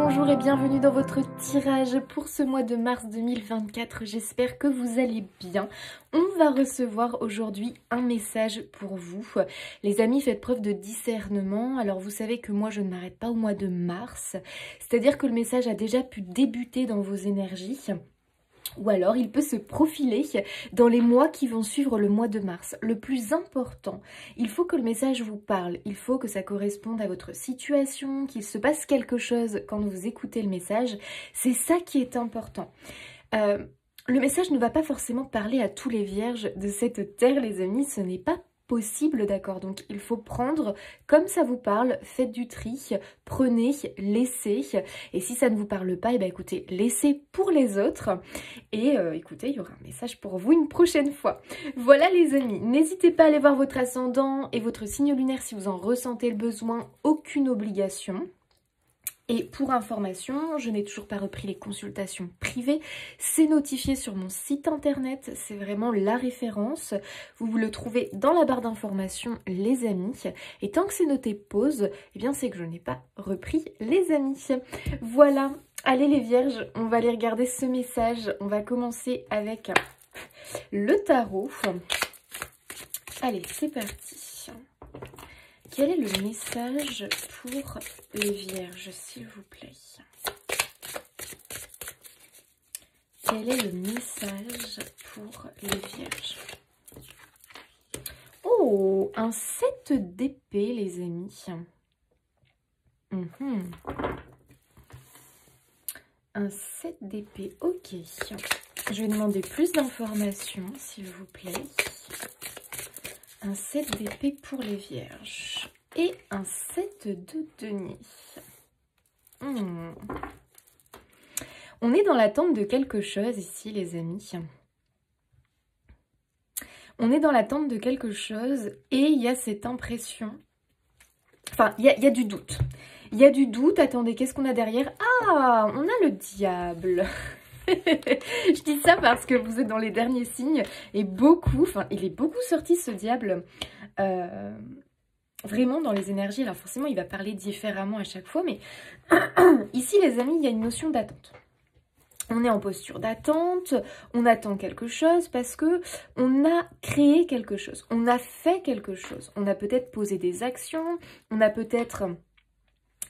bonjour et bienvenue dans votre tirage pour ce mois de mars 2024. J'espère que vous allez bien. On va recevoir aujourd'hui un message pour vous. Les amis, faites preuve de discernement. Alors vous savez que moi je ne m'arrête pas au mois de mars. C'est-à-dire que le message a déjà pu débuter dans vos énergies. Ou alors il peut se profiler dans les mois qui vont suivre le mois de mars. Le plus important, il faut que le message vous parle, il faut que ça corresponde à votre situation, qu'il se passe quelque chose quand vous écoutez le message. C'est ça qui est important. Le message ne va pas forcément parler à tous les vierges de cette terre, les amis, ce n'est pas possible, d'accord? Donc il faut prendre comme ça vous parle, faites du tri, prenez, laissez, et si ça ne vous parle pas, et bien écoutez, laissez pour les autres, et écoutez, il y aura un message pour vous une prochaine fois. Voilà les amis, n'hésitez pas à aller voir votre ascendant et votre signe lunaire si vous en ressentez le besoin, aucune obligation. Et pour information, je n'ai toujours pas repris les consultations privées. C'est notifié sur mon site internet. C'est vraiment la référence. Vous le trouvez dans la barre d'informations, les amis. Et tant que c'est noté pause, eh bien c'est que je n'ai pas repris, les amis. Voilà. Allez les vierges, on va aller regarder ce message. On va commencer avec le tarot. Allez, c'est parti. Quel est le message pour les vierges, s'il vous plaît? Quel est le message pour les vierges? Oh, un 7 d'épée, les amis. Un 7 d'épée, ok. Je vais demander plus d'informations, s'il vous plaît. Un 7 d'épée pour les vierges. Et un 7 de denier. On est dans l'attente de quelque chose ici, les amis. On est dans l'attente de quelque chose et il y a cette impression... Enfin, il y a du doute. Il y a du doute. Attendez, qu'est-ce qu'on a derrière? Ah, on a le diable. Je dis ça parce que vous êtes dans les derniers signes et beaucoup, enfin il est beaucoup sorti ce diable vraiment dans les énergies. Alors forcément il va parler différemment à chaque fois, mais ici les amis il y a une notion d'attente. On est en posture d'attente, on attend quelque chose parce que on a créé quelque chose, on a fait quelque chose, on a peut-être posé des actions, on a peut-être...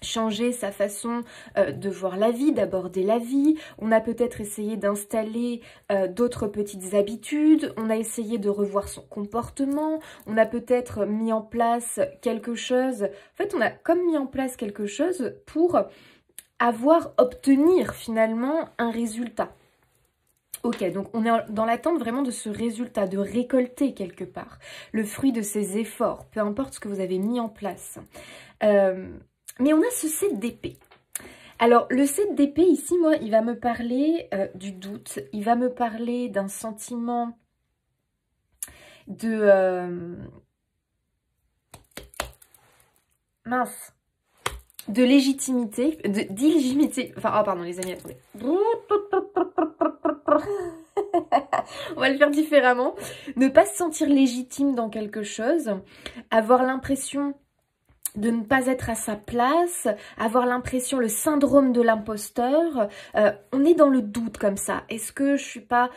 changer sa façon de voir la vie, d'aborder la vie. On a peut-être essayé d'installer d'autres petites habitudes. On a essayé de revoir son comportement. On a peut-être mis en place quelque chose. En fait, on a comme mis en place quelque chose pour obtenir finalement un résultat. Ok, donc on est dans l'attente vraiment de ce résultat, de récolter quelque part le fruit de ses efforts, peu importe ce que vous avez mis en place. Mais on a ce 7 d'épée. Alors, le 7 d'épée, ici, moi, il va me parler du doute. Il va me parler d'un sentiment de... mince. De légitimité. D'illégitimité. Enfin, oh, pardon, les amis, attendez. On va le faire différemment. Ne pas se sentir légitime dans quelque chose. Avoir l'impression... de ne pas être à sa place, avoir l'impression, le syndrome de l'imposteur. On est dans le doute comme ça. Est-ce que je suis pas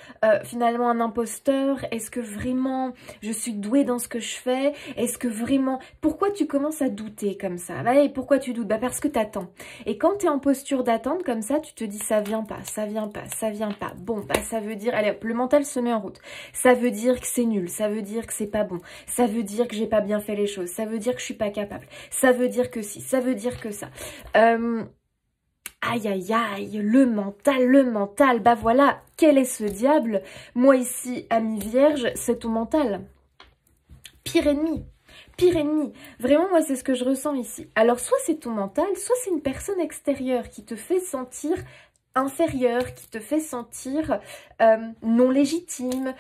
finalement un imposteur? Est-ce que vraiment je suis douée dans ce que je fais? Est-ce que vraiment... Pourquoi tu commences à douter comme ça? Bah, et pourquoi tu doutes? Bah, parce que tu attends. Et quand tu es en posture d'attente comme ça, tu te dis ça vient pas, ça vient pas, ça vient pas. Bon, bah ça veut dire... Allez hop, le mental se met en route. Ça veut dire que c'est nul, ça veut dire que c'est pas bon. Ça veut dire que j'ai pas bien fait les choses. Ça veut dire que je suis pas capable. Ça veut dire que si, ça veut dire que ça. Aïe, aïe, aïe, le mental. Bah voilà, quel est ce diable? Moi ici, amie vierge, c'est ton mental. Pire ennemi. Pire ennemi. Vraiment, moi, c'est ce que je ressens ici. Alors, soit c'est ton mental, soit c'est une personne extérieure qui te fait sentir... inférieure, qui te fait sentir non légitime,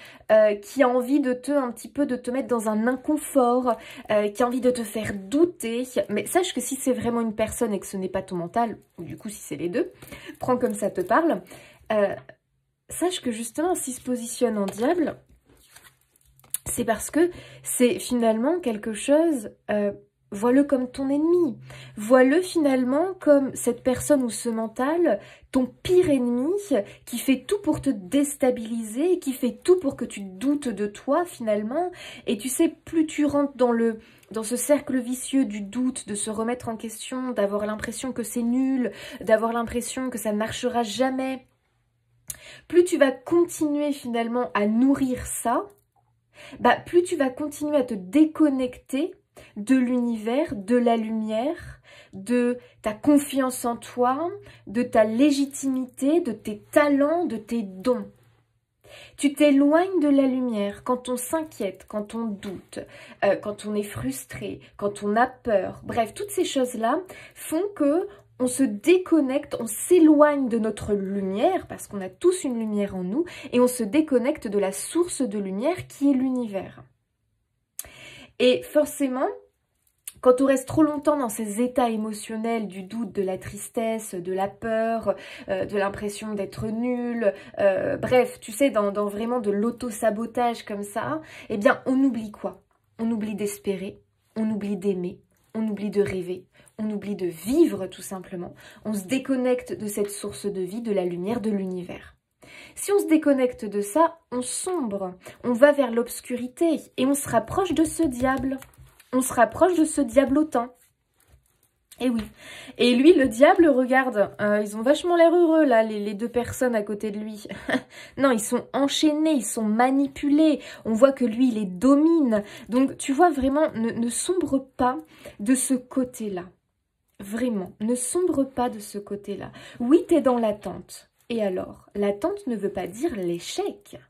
qui a envie de un petit peu de te mettre dans un inconfort, qui a envie de te faire douter. Mais sache que si c'est vraiment une personne et que ce n'est pas ton mental, ou du coup si c'est les deux, prends comme ça te parle, sache que justement s'il se positionne en diable, c'est parce que c'est finalement quelque chose vois-le comme ton ennemi. Vois-le finalement comme cette personne ou ce mental, ton pire ennemi, qui fait tout pour te déstabiliser, qui fait tout pour que tu doutes de toi finalement. Et tu sais, plus tu rentres dans ce cercle vicieux du doute, de se remettre en question, d'avoir l'impression que c'est nul, d'avoir l'impression que ça ne marchera jamais, plus tu vas continuer finalement à nourrir ça, bah, plus tu vas continuer à te déconnecter de l'univers, de la lumière, de ta confiance en toi, de ta légitimité, de tes talents, de tes dons. Tu t'éloignes de la lumière quand on s'inquiète, quand on doute, quand on est frustré, quand on a peur. Bref, toutes ces choses-là font que on se déconnecte, on s'éloigne de notre lumière, parce qu'on a tous une lumière en nous, et on se déconnecte de la source de lumière qui est l'univers. Et forcément, quand on reste trop longtemps dans ces états émotionnels du doute, de la tristesse, de la peur, de l'impression d'être nul, bref, tu sais, dans vraiment de l'auto-sabotage comme ça, eh bien, on oublie quoi? On oublie d'espérer, on oublie d'aimer, on oublie de rêver, on oublie de vivre tout simplement. On se déconnecte de cette source de vie, de la lumière, de l'univers. Si on se déconnecte de ça, on sombre, on va vers l'obscurité et on se rapproche de ce diable. On se rapproche de ce diablotin. Et oui. Et lui, le diable, regarde, ils ont vachement l'air heureux, là, les deux personnes à côté de lui. Non, ils sont enchaînés, ils sont manipulés. On voit que lui, il les domine. Donc, tu vois, vraiment, ne sombre pas de ce côté-là. Vraiment, ne sombre pas de ce côté-là. Oui, t'es dans l'attente. Et alors, l'attente ne veut pas dire l'échec.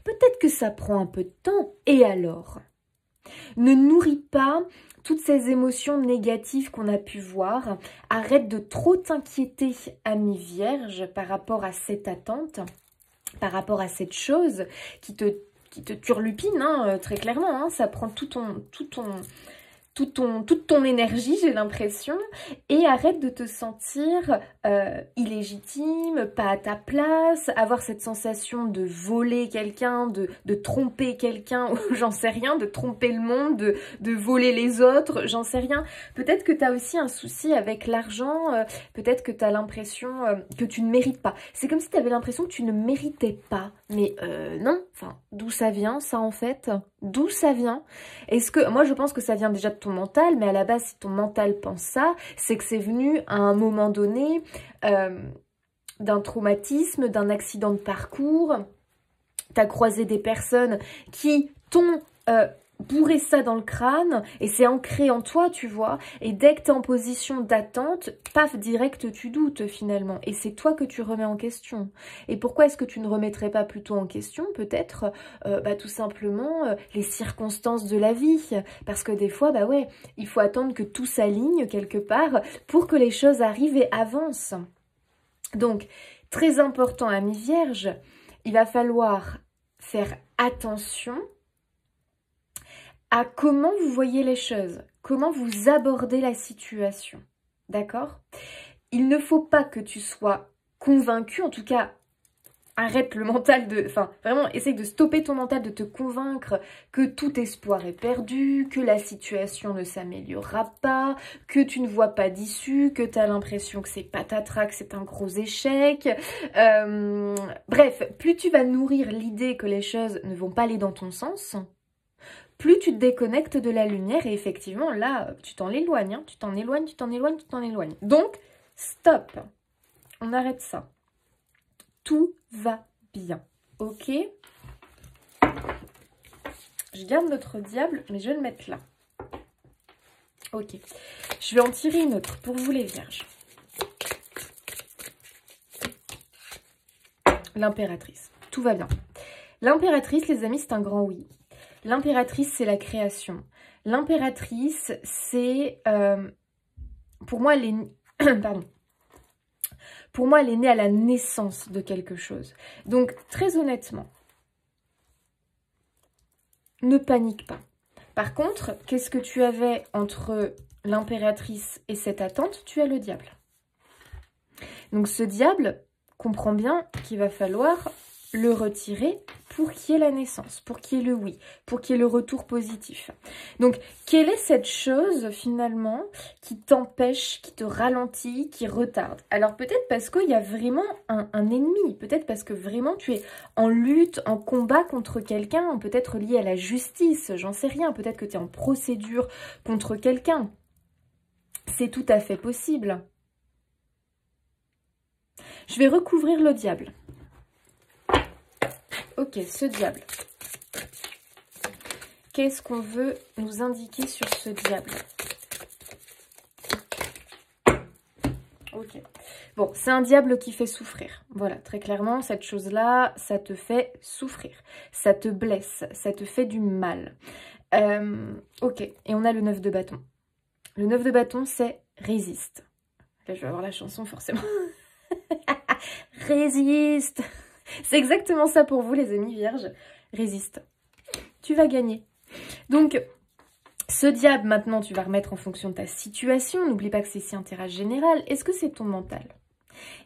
Peut-être que ça prend un peu de temps. Et alors ? Ne nourris pas toutes ces émotions négatives qu'on a pu voir. Arrête de trop t'inquiéter, amie vierge, par rapport à cette attente, par rapport à cette chose qui te turlupine, hein, très clairement. Hein, ça prend toute ton énergie, j'ai l'impression, et arrête de te sentir illégitime, pas à ta place, avoir cette sensation de voler quelqu'un, de tromper quelqu'un, ou j'en sais rien, de tromper le monde, de voler les autres, j'en sais rien. Peut-être que tu as aussi un souci avec l'argent, peut-être que tu as l'impression que tu ne mérites pas. C'est comme si tu avais l'impression que tu ne méritais pas, mais non, enfin, d'où ça vient ça en fait? D'où ça vient? Est-ce que, moi je pense que ça vient déjà de ton mental, mais à la base si ton mental pense ça, c'est que c'est venu à un moment donné d'un traumatisme, d'un accident de parcours, t'as croisé des personnes qui t'ont bourré ça dans le crâne et c'est ancré en toi, tu vois, et dès que tu es en position d'attente, paf, direct tu doutes finalement, et c'est toi que tu remets en question. Et pourquoi est-ce que tu ne remettrais pas plutôt en question peut-être tout simplement les circonstances de la vie, parce que des fois, bah ouais, il faut attendre que tout s'aligne quelque part pour que les choses arrivent et avancent. Donc, très important, amis vierges, il va falloir faire attention à comment vous voyez les choses, comment vous abordez la situation, d'accord? Il ne faut pas que tu sois convaincu, en tout cas, arrête le mental de... Enfin, vraiment, essaye de stopper ton mental, de te convaincre que tout espoir est perdu, que la situation ne s'améliorera pas, que tu ne vois pas d'issue, que tu as l'impression que c'est patatras, que c'est un gros échec. Bref, plus tu vas nourrir l'idée que les choses ne vont pas aller dans ton sens, plus tu te déconnectes de la lumière et effectivement, là, tu t'en éloignes, hein, tu t'en éloignes, tu t'en éloignes, tu t'en éloignes. Donc, stop, on arrête ça. Tout va bien, ok? Je garde notre diable, mais je vais le mettre là. Ok, je vais en tirer une autre pour vous les vierges. L'impératrice, tout va bien. L'impératrice, les amis, c'est un grand oui. L'impératrice, c'est la création. L'impératrice, c'est... pour moi, elle est... Pardon. Pour moi, elle est née à la naissance de quelque chose. Donc, très honnêtement, ne panique pas. Par contre, qu'est-ce que tu avais entre l'impératrice et cette attente? Tu as le diable. Donc, ce diable, comprends bien qu'il va falloir le retirer pour qu'il y ait la naissance, pour qu'il y ait le oui, pour qu'il y ait le retour positif. Donc, quelle est cette chose, finalement, qui t'empêche, qui te ralentit, qui retarde? Alors, peut-être parce qu'il y a vraiment un ennemi, peut-être parce que vraiment tu es en lutte, en combat contre quelqu'un, peut-être lié à la justice, j'en sais rien, peut-être que tu es en procédure contre quelqu'un. C'est tout à fait possible. Je vais recouvrir le diable. Ok, ce diable. Qu'est-ce qu'on veut nous indiquer sur ce diable? Ok. Bon, c'est un diable qui fait souffrir. Voilà, très clairement, cette chose-là, ça te fait souffrir. Ça te blesse, ça te fait du mal. Ok, et on a le 9 de bâton. Le 9 de bâton, c'est résiste. Là, je vais avoir la chanson, forcément. Résiste. C'est exactement ça pour vous, les amis vierges. Résiste. Tu vas gagner. Donc, ce diable, maintenant, tu vas remettre en fonction de ta situation. N'oublie pas que c'est ici un tirage général. Est-ce que c'est ton mental?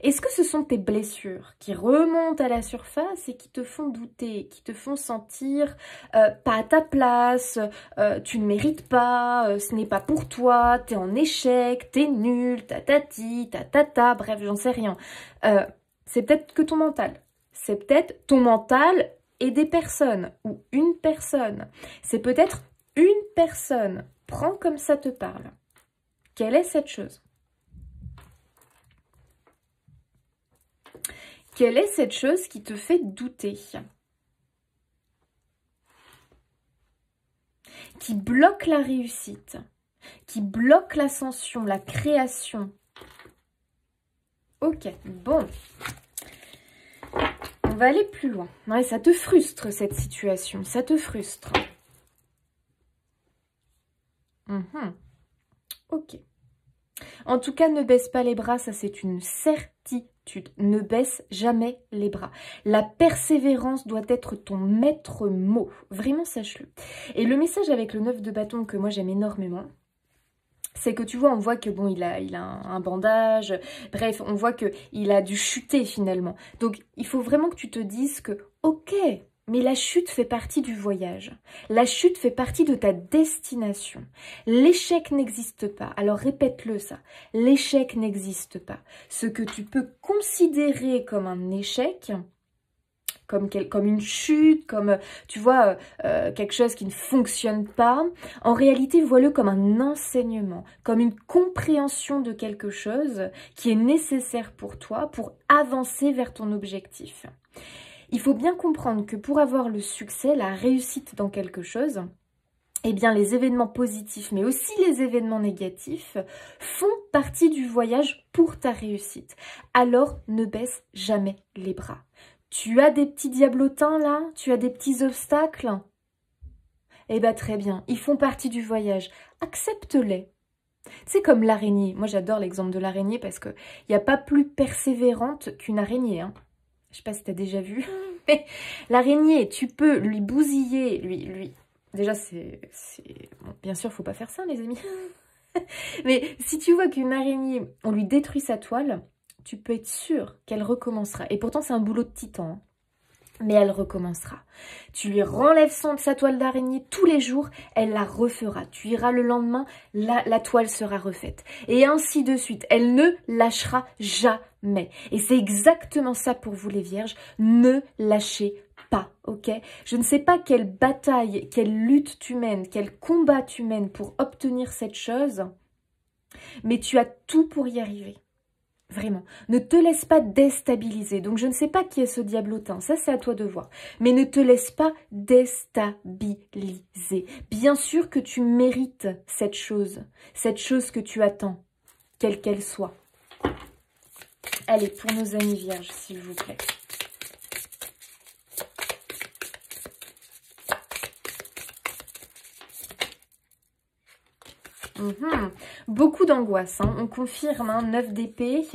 Est-ce que ce sont tes blessures qui remontent à la surface et qui te font douter, qui te font sentir pas à ta place, tu ne mérites pas, ce n'est pas pour toi, t'es en échec, t'es nul, tatati, tatata, bref, j'en sais rien. C'est peut-être que ton mental. C'est peut-être ton mental et des personnes, ou une personne. C'est peut-être une personne. Prends comme ça te parle. Quelle est cette chose? Quelle est cette chose qui te fait douter? Qui bloque la réussite? Qui bloque l'ascension, la création? Ok, bon. On va aller plus loin. Ouais, ça te frustre cette situation, ça te frustre. Ok. En tout cas, ne baisse pas les bras, ça c'est une certitude. Ne baisse jamais les bras. La persévérance doit être ton maître mot. Vraiment, sache-le. Et le message avec le 9 de bâton que moi j'aime énormément, c'est que tu vois, on voit que bon, il a un bandage, bref, on voit qu'il a dû chuter finalement. Donc, il faut vraiment que tu te dises que, ok, mais la chute fait partie du voyage. La chute fait partie de ta destination. L'échec n'existe pas. Alors répète-le ça. L'échec n'existe pas. Ce que tu peux considérer comme un échec, comme une chute, comme, tu vois, quelque chose qui ne fonctionne pas, en réalité, vois-le comme un enseignement, comme une compréhension de quelque chose qui est nécessaire pour toi pour avancer vers ton objectif. Il faut bien comprendre que pour avoir le succès, la réussite dans quelque chose, eh bien les événements positifs, mais aussi les événements négatifs, font partie du voyage pour ta réussite. Alors, ne baisse jamais les bras. Tu as des petits diablotins là? Tu as des petits obstacles? Eh bien très bien, ils font partie du voyage. Accepte-les. C'est comme l'araignée. Moi j'adore l'exemple de l'araignée parce qu'il n'y a pas plus persévérante qu'une araignée. Hein. Je ne sais pas si tu as déjà vu. Mais l'araignée, tu peux lui bousiller, lui... Déjà c'est... Bon, bien sûr, il ne faut pas faire ça les amis. Mais si tu vois qu'une araignée, on lui détruit sa toile, tu peux être sûr qu'elle recommencera. Et pourtant, c'est un boulot de titan. Hein. Mais elle recommencera. Tu lui renlèves sa toile d'araignée tous les jours, elle la refera. Tu iras le lendemain, la toile sera refaite. Et ainsi de suite. Elle ne lâchera jamais. Et c'est exactement ça pour vous les vierges. Ne lâchez pas, ok? Je ne sais pas quelle bataille, quelle lutte tu mènes, quel combat tu mènes pour obtenir cette chose, mais tu as tout pour y arriver. Vraiment, ne te laisse pas déstabiliser. Donc, je ne sais pas qui est ce diablotin, ça c'est à toi de voir. Mais ne te laisse pas déstabiliser. Bien sûr que tu mérites cette chose que tu attends, quelle qu'elle soit. Allez, pour nos amis vierges, s'il vous plaît. Beaucoup d'angoisse, hein. On confirme, hein, 9 d'épée,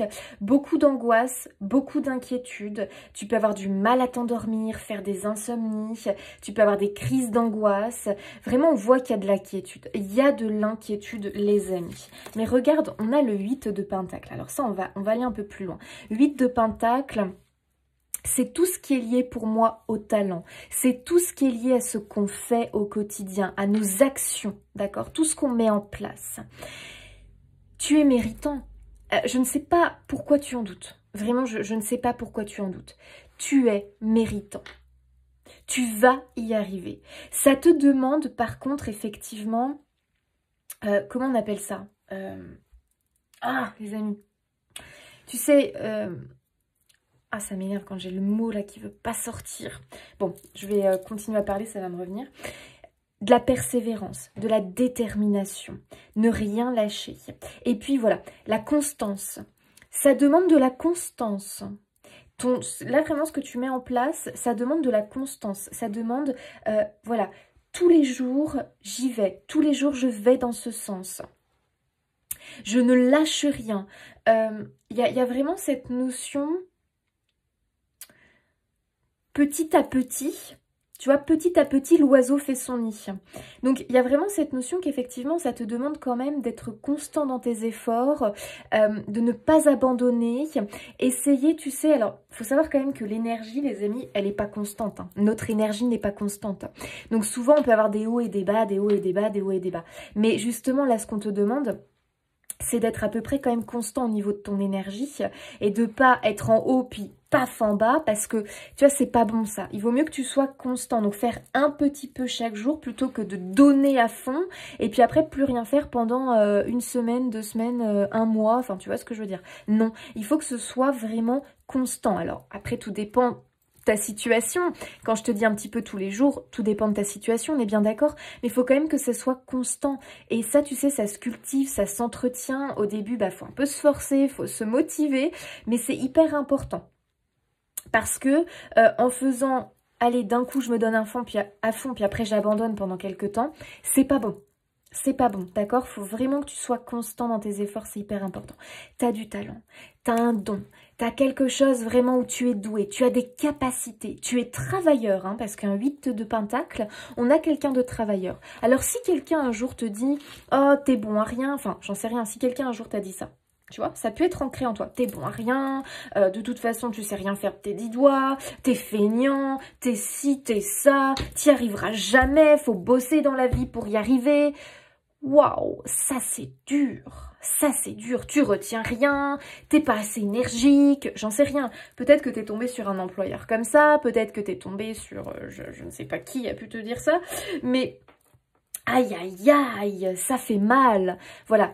beaucoup d'angoisse, beaucoup d'inquiétude. Tu peux avoir du mal à t'endormir, faire des insomnies, tu peux avoir des crises d'angoisse. Vraiment, on voit qu'il y a de l'inquiétude. Il y a de l'inquiétude, les amis. Mais regarde, on a le 8 de pentacle. Alors ça, on va aller un peu plus loin. 8 de pentacle, C'est tout ce qui est lié pour moi au talent. C'est tout ce qui est lié à ce qu'on fait au quotidien, à nos actions, d'accord? Tout ce qu'on met en place. Tu es méritant. Je ne sais pas pourquoi tu en doutes. Vraiment, je ne sais pas pourquoi tu en doutes. Tu es méritant. Tu vas y arriver. Ça te demande par contre effectivement, comment on appelle ça? Ah, les amis. Tu sais, ah, ça m'énerve quand j'ai le mot là qui veut pas sortir. Bon, je vais continuer à parler, ça va me revenir. De la persévérance, de la détermination, ne rien lâcher. Et puis voilà, la constance. Ça demande de la constance. Là, vraiment, ce que tu mets en place, ça demande de la constance. Ça demande, voilà, tous les jours, j'y vais. Tous les jours, je vais dans ce sens. Je ne lâche rien. Y a vraiment cette notion, petit à petit, tu vois, petit à petit, l'oiseau fait son nid. Donc, il y a vraiment cette notion qu'effectivement, ça te demande quand même d'être constant dans tes efforts, de ne pas abandonner, essayer, tu sais, alors, il faut savoir quand même que l'énergie, les amis, elle n'est pas constante. Hein. Notre énergie n'est pas constante. Donc, souvent, on peut avoir des hauts et des bas, des hauts et des bas, des hauts et des bas. Mais justement, là, ce qu'on te demande, c'est d'être à peu près quand même constant au niveau de ton énergie et de pas être en haut puis paf en bas parce que tu vois c'est pas bon ça. Il vaut mieux que tu sois constant, donc faire un petit peu chaque jour plutôt que de donner à fond et puis après plus rien faire pendant une semaine, 2 semaines, un mois, enfin tu vois ce que je veux dire. Non, il faut que ce soit vraiment constant. Alors après tout dépend ta situation. Quand je te dis un petit peu tous les jours, tout dépend de ta situation, on est bien d'accord, mais il faut quand même que ça soit constant. Et ça, tu sais, ça se cultive, ça s'entretient. Au début, bah, faut un peu se forcer, faut se motiver, mais c'est hyper important. Parce que en faisant, allez, d'un coup, je me donne à fond, puis après, j'abandonne pendant quelques temps, c'est pas bon. C'est pas bon, d'accord? Faut vraiment que tu sois constant dans tes efforts, c'est hyper important. Tu as du talent, tu as un don, tu as quelque chose vraiment où tu es doué, tu as des capacités, tu es travailleur, hein, parce qu'un 8 de pentacle, on a quelqu'un de travailleur. Alors si quelqu'un un jour te dit « Oh, t'es bon à rien », enfin, j'en sais rien, si quelqu'un un jour t'a dit ça, tu vois, ça peut être ancré en toi. T'es bon à rien, de toute façon, tu sais rien faire de tes 10 doigts, t'es feignant, t'es ci, t'es ça, t'y arriveras jamais, faut bosser dans la vie pour y arriver. Waouh, ça c'est dur, tu retiens rien, t'es pas assez énergique, j'en sais rien. Peut-être que t'es tombé sur un employeur comme ça, peut-être que t'es tombé sur, je ne sais pas qui a pu te dire ça, mais aïe aïe aïe, ça fait mal. Voilà.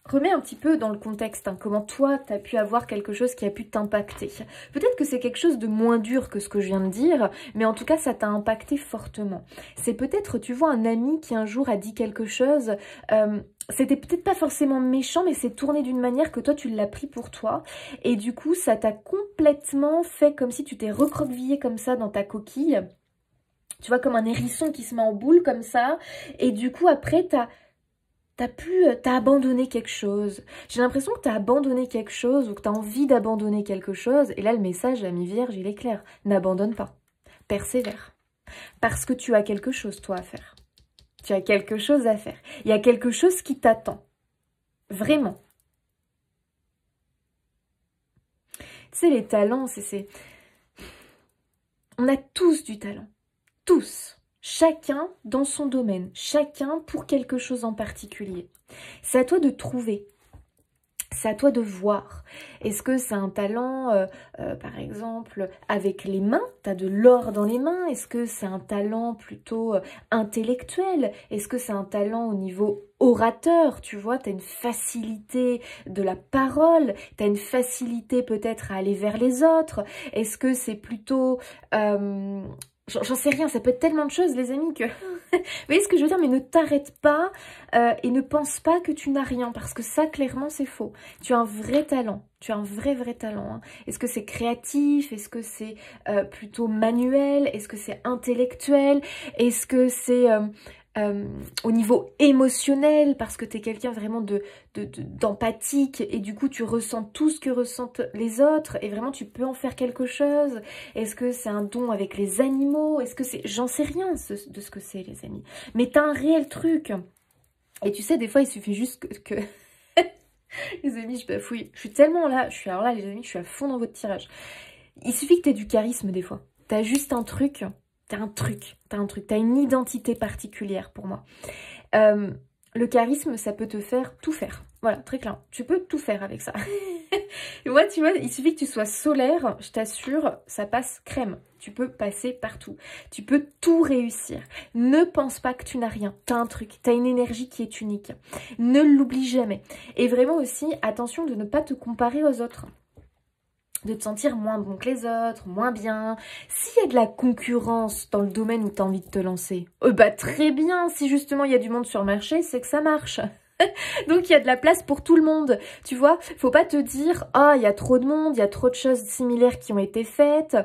Remets un petit peu dans le contexte, hein, comment toi, tu as pu avoir quelque chose qui a pu t'impacter. Peut-être que c'est quelque chose de moins dur que ce que je viens de dire, mais en tout cas, ça t'a impacté fortement. C'est peut-être, tu vois, un ami qui un jour a dit quelque chose, c'était peut-être pas forcément méchant, mais c'est tourné d'une manière que toi, tu l'as pris pour toi. Et du coup, ça t'a complètement fait comme si tu t'es recroquevillé comme ça dans ta coquille. Tu vois, comme un hérisson qui se met en boule comme ça. Et du coup, après, t'as abandonné quelque chose. J'ai l'impression que tu as abandonné quelque chose ou que tu as envie d'abandonner quelque chose. Et là, le message, l'ami vierge, il est clair. N'abandonne pas. Persévère. Parce que tu as quelque chose, toi, à faire. Tu as quelque chose à faire. Il y a quelque chose qui t'attend. Vraiment. Tu sais, les talents, on a tous du talent. Tous. Chacun dans son domaine, chacun pour quelque chose en particulier. C'est à toi de trouver, c'est à toi de voir. Est-ce que c'est un talent, par exemple, avec les mains? Tu as de l'or dans les mains. Est-ce que c'est un talent plutôt intellectuel? Est-ce que c'est un talent au niveau orateur? Tu vois, tu as une facilité de la parole, tu as une facilité peut-être à aller vers les autres. Est-ce que c'est plutôt... J'en sais rien, ça peut être tellement de choses, les amis, que... Vous voyez ce que je veux dire? Mais ne t'arrête pas et ne pense pas que tu n'as rien, parce que ça, clairement, c'est faux. Tu as un vrai talent, tu as un vrai talent. Hein. Est-ce que c'est créatif? Est-ce que c'est plutôt manuel? Est-ce que c'est intellectuel? Est-ce que c'est... au niveau émotionnel, parce que tu es quelqu'un vraiment d'empathique et du coup tu ressens tout ce que ressentent les autres et vraiment tu peux en faire quelque chose. Est-ce que c'est un don avec les animaux? Est-ce que c'est... J'en sais rien de ce que c'est, les amis. Mais tu as un réel truc. Et tu sais, des fois il suffit juste que... Les amis, je bafouille. Je suis tellement là, alors là les amis, je suis à fond dans votre tirage. Il suffit que tu aies du charisme des fois. Tu as juste un truc, tu as une identité particulière pour moi. Le charisme, ça peut te faire tout faire. Voilà, très clair. Tu peux tout faire avec ça. Et moi, tu vois, il suffit que tu sois solaire, je t'assure, ça passe crème. Tu peux passer partout. Tu peux tout réussir. Ne pense pas que tu n'as rien. Tu as un truc, tu as une énergie qui est unique. Ne l'oublie jamais. Et vraiment aussi, attention de ne pas te comparer aux autres. De te sentir moins bon que les autres, moins bien. S'il y a de la concurrence dans le domaine où tu as envie de te lancer, bah très bien, si justement il y a du monde sur le marché, c'est que ça marche. Donc il y a de la place pour tout le monde, tu vois. Faut pas te dire, ah, il y a trop de monde, il y a trop de choses similaires qui ont été faites.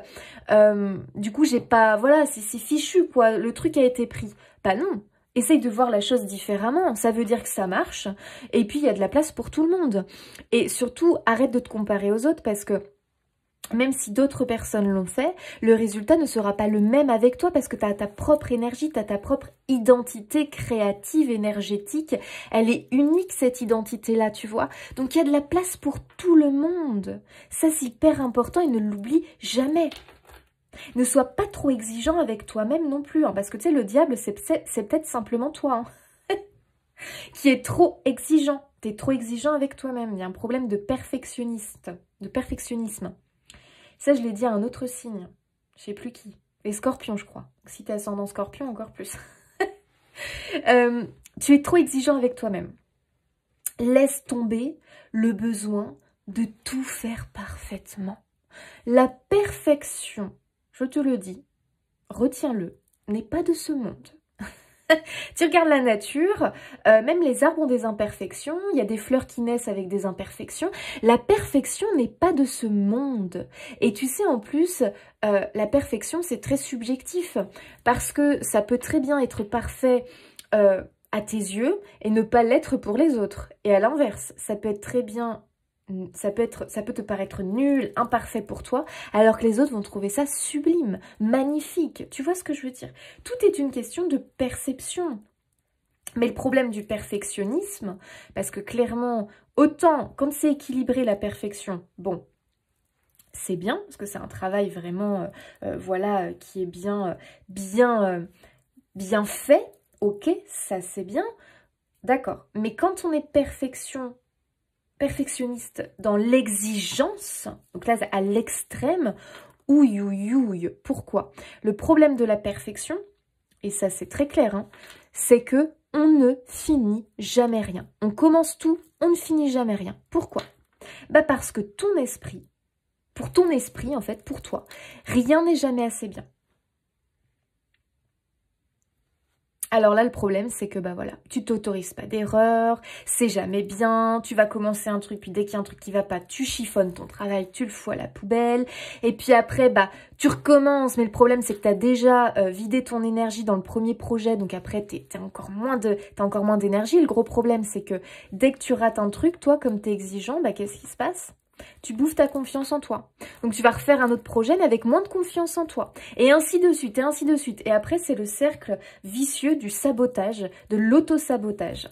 Du coup, j'ai pas, voilà, c'est fichu, quoi. Le truc a été pris. Bah non. Essaye de voir la chose différemment, ça veut dire que ça marche. Et puis, il y a de la place pour tout le monde. Et surtout, arrête de te comparer aux autres parce que même si d'autres personnes l'ont fait, le résultat ne sera pas le même avec toi parce que tu as ta propre énergie, tu as ta propre identité créative, énergétique. Elle est unique cette identité-là, tu vois. Donc il y a de la place pour tout le monde. Ça c'est hyper important et ne l'oublie jamais. Ne sois pas trop exigeant avec toi-même non plus, hein, parce que tu sais, le diable c'est peut-être simplement toi hein, qui est trop exigeant. Tu es trop exigeant avec toi-même. Il y a un problème de perfectionnisme. Ça, je l'ai dit à un autre signe. Je sais plus qui. Les scorpions, je crois. Si t'es ascendant scorpion, encore plus. Tu es trop exigeant avec toi-même. Laisse tomber le besoin de tout faire parfaitement. La perfection, je te le dis, retiens-le, n'est pas de ce monde. Tu regardes la nature, même les arbres ont des imperfections, il y a des fleurs qui naissent avec des imperfections. La perfection n'est pas de ce monde. Et tu sais, en plus, la perfection, c'est très subjectif, parce que ça peut très bien être parfait à tes yeux et ne pas l'être pour les autres. Et à l'inverse, ça peut être très bien... Ça peut te paraître nul, imparfait pour toi, alors que les autres vont trouver ça sublime, magnifique. Tu vois ce que je veux dire? Tout est une question de perception. Mais le problème du perfectionnisme, parce que clairement, autant quand c'est équilibré la perfection, bon, c'est bien, parce que c'est un travail vraiment, voilà, qui est bien fait, ok, ça c'est bien, d'accord. Mais quand on est perfectionniste dans l'exigence, donc là à l'extrême, ouille, ouille, ouille. Pourquoi? Le problème de la perfection, et ça c'est très clair, hein, c'est que on ne finit jamais rien. On commence tout, on ne finit jamais rien. Pourquoi? Bah parce que ton esprit, pour ton esprit en fait, pour toi, rien n'est jamais assez bien. Alors là, le problème, c'est que, bah voilà, tu t'autorises pas d'erreur, c'est jamais bien, tu vas commencer un truc, puis dès qu'il y a un truc qui va pas, tu chiffonnes ton travail, tu le fous à la poubelle, et puis après, bah, tu recommences, mais le problème, c'est que tu as déjà vidé ton énergie dans le premier projet, donc après, t'as encore moins d'énergie. Le gros problème, c'est que dès que tu rates un truc, toi, comme t'es exigeant, bah, qu'est-ce qui se passe? Tu bouffes ta confiance en toi. Donc tu vas refaire un autre projet, mais avec moins de confiance en toi. Et ainsi de suite, et ainsi de suite. Et après, c'est le cercle vicieux du sabotage, de l'auto-sabotage.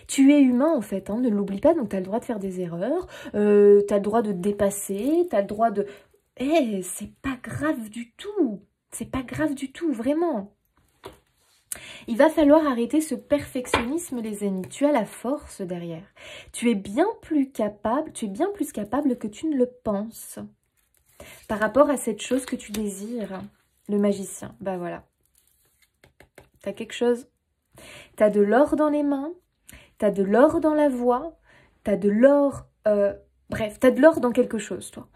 Tu es humain, en fait, hein, ne l'oublie pas. Donc tu as le droit de faire des erreurs, tu as le droit de te dépasser, tu as le droit de... Eh, c'est pas grave du tout. C'est pas grave du tout, vraiment. Il va falloir arrêter ce perfectionnisme, les amis. Tu as la force derrière. Tu es bien plus capable que tu ne le penses. Par rapport à cette chose que tu désires. Le magicien, bah voilà. T'as quelque chose. T'as de l'or dans les mains. T'as de l'or dans la voix. T'as de l'or... bref, t'as de l'or dans quelque chose, toi.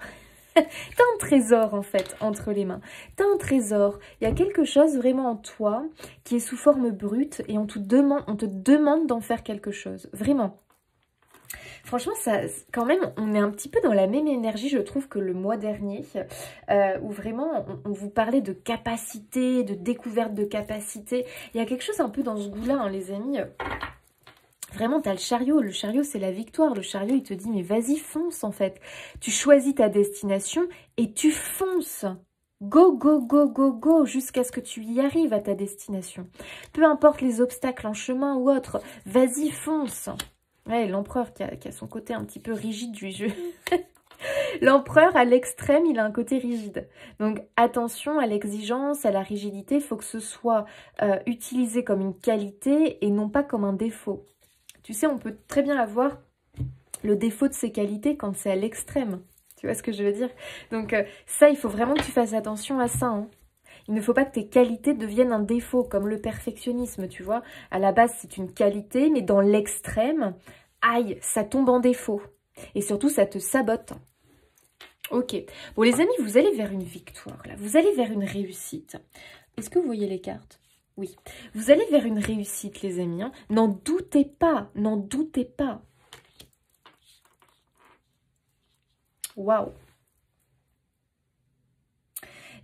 T'as un trésor en fait entre les mains. T'as un trésor. Il y a quelque chose vraiment en toi qui est sous forme brute et on te demande d'en faire quelque chose. Vraiment. Franchement, ça, quand même, on est un petit peu dans la même énergie, je trouve, que le mois dernier, où vraiment, on vous parlait de capacité, de découverte de capacité. Il y a quelque chose un peu dans ce goût-là, hein, les amis. Vraiment, tu as le chariot. Le chariot, c'est la victoire. Le chariot, il te dit, mais vas-y, fonce, en fait. Tu choisis ta destination et tu fonces. Go, go, go, go, go, jusqu'à ce que tu y arrives à ta destination. Peu importe les obstacles en chemin ou autre, vas-y, fonce. Ouais, l'empereur qui a son côté un petit peu rigide du jeu. L'empereur, à l'extrême, il a un côté rigide. Donc, attention à l'exigence, à la rigidité. Il faut que ce soit utilisé comme une qualité et non pas comme un défaut. Tu sais, on peut très bien avoir le défaut de ses qualités quand c'est à l'extrême. Tu vois ce que je veux dire? Donc, ça, il faut vraiment que tu fasses attention à ça, hein. Il ne faut pas que tes qualités deviennent un défaut, comme le perfectionnisme, tu vois. À la base, c'est une qualité, mais dans l'extrême, aïe, ça tombe en défaut. Et surtout, ça te sabote. Ok. Bon, les amis, vous allez vers une victoire, là. Vous allez vers une réussite. Est-ce que vous voyez les cartes? Oui. Vous allez vers une réussite, les amis, hein. N'en doutez pas. N'en doutez pas. Waouh.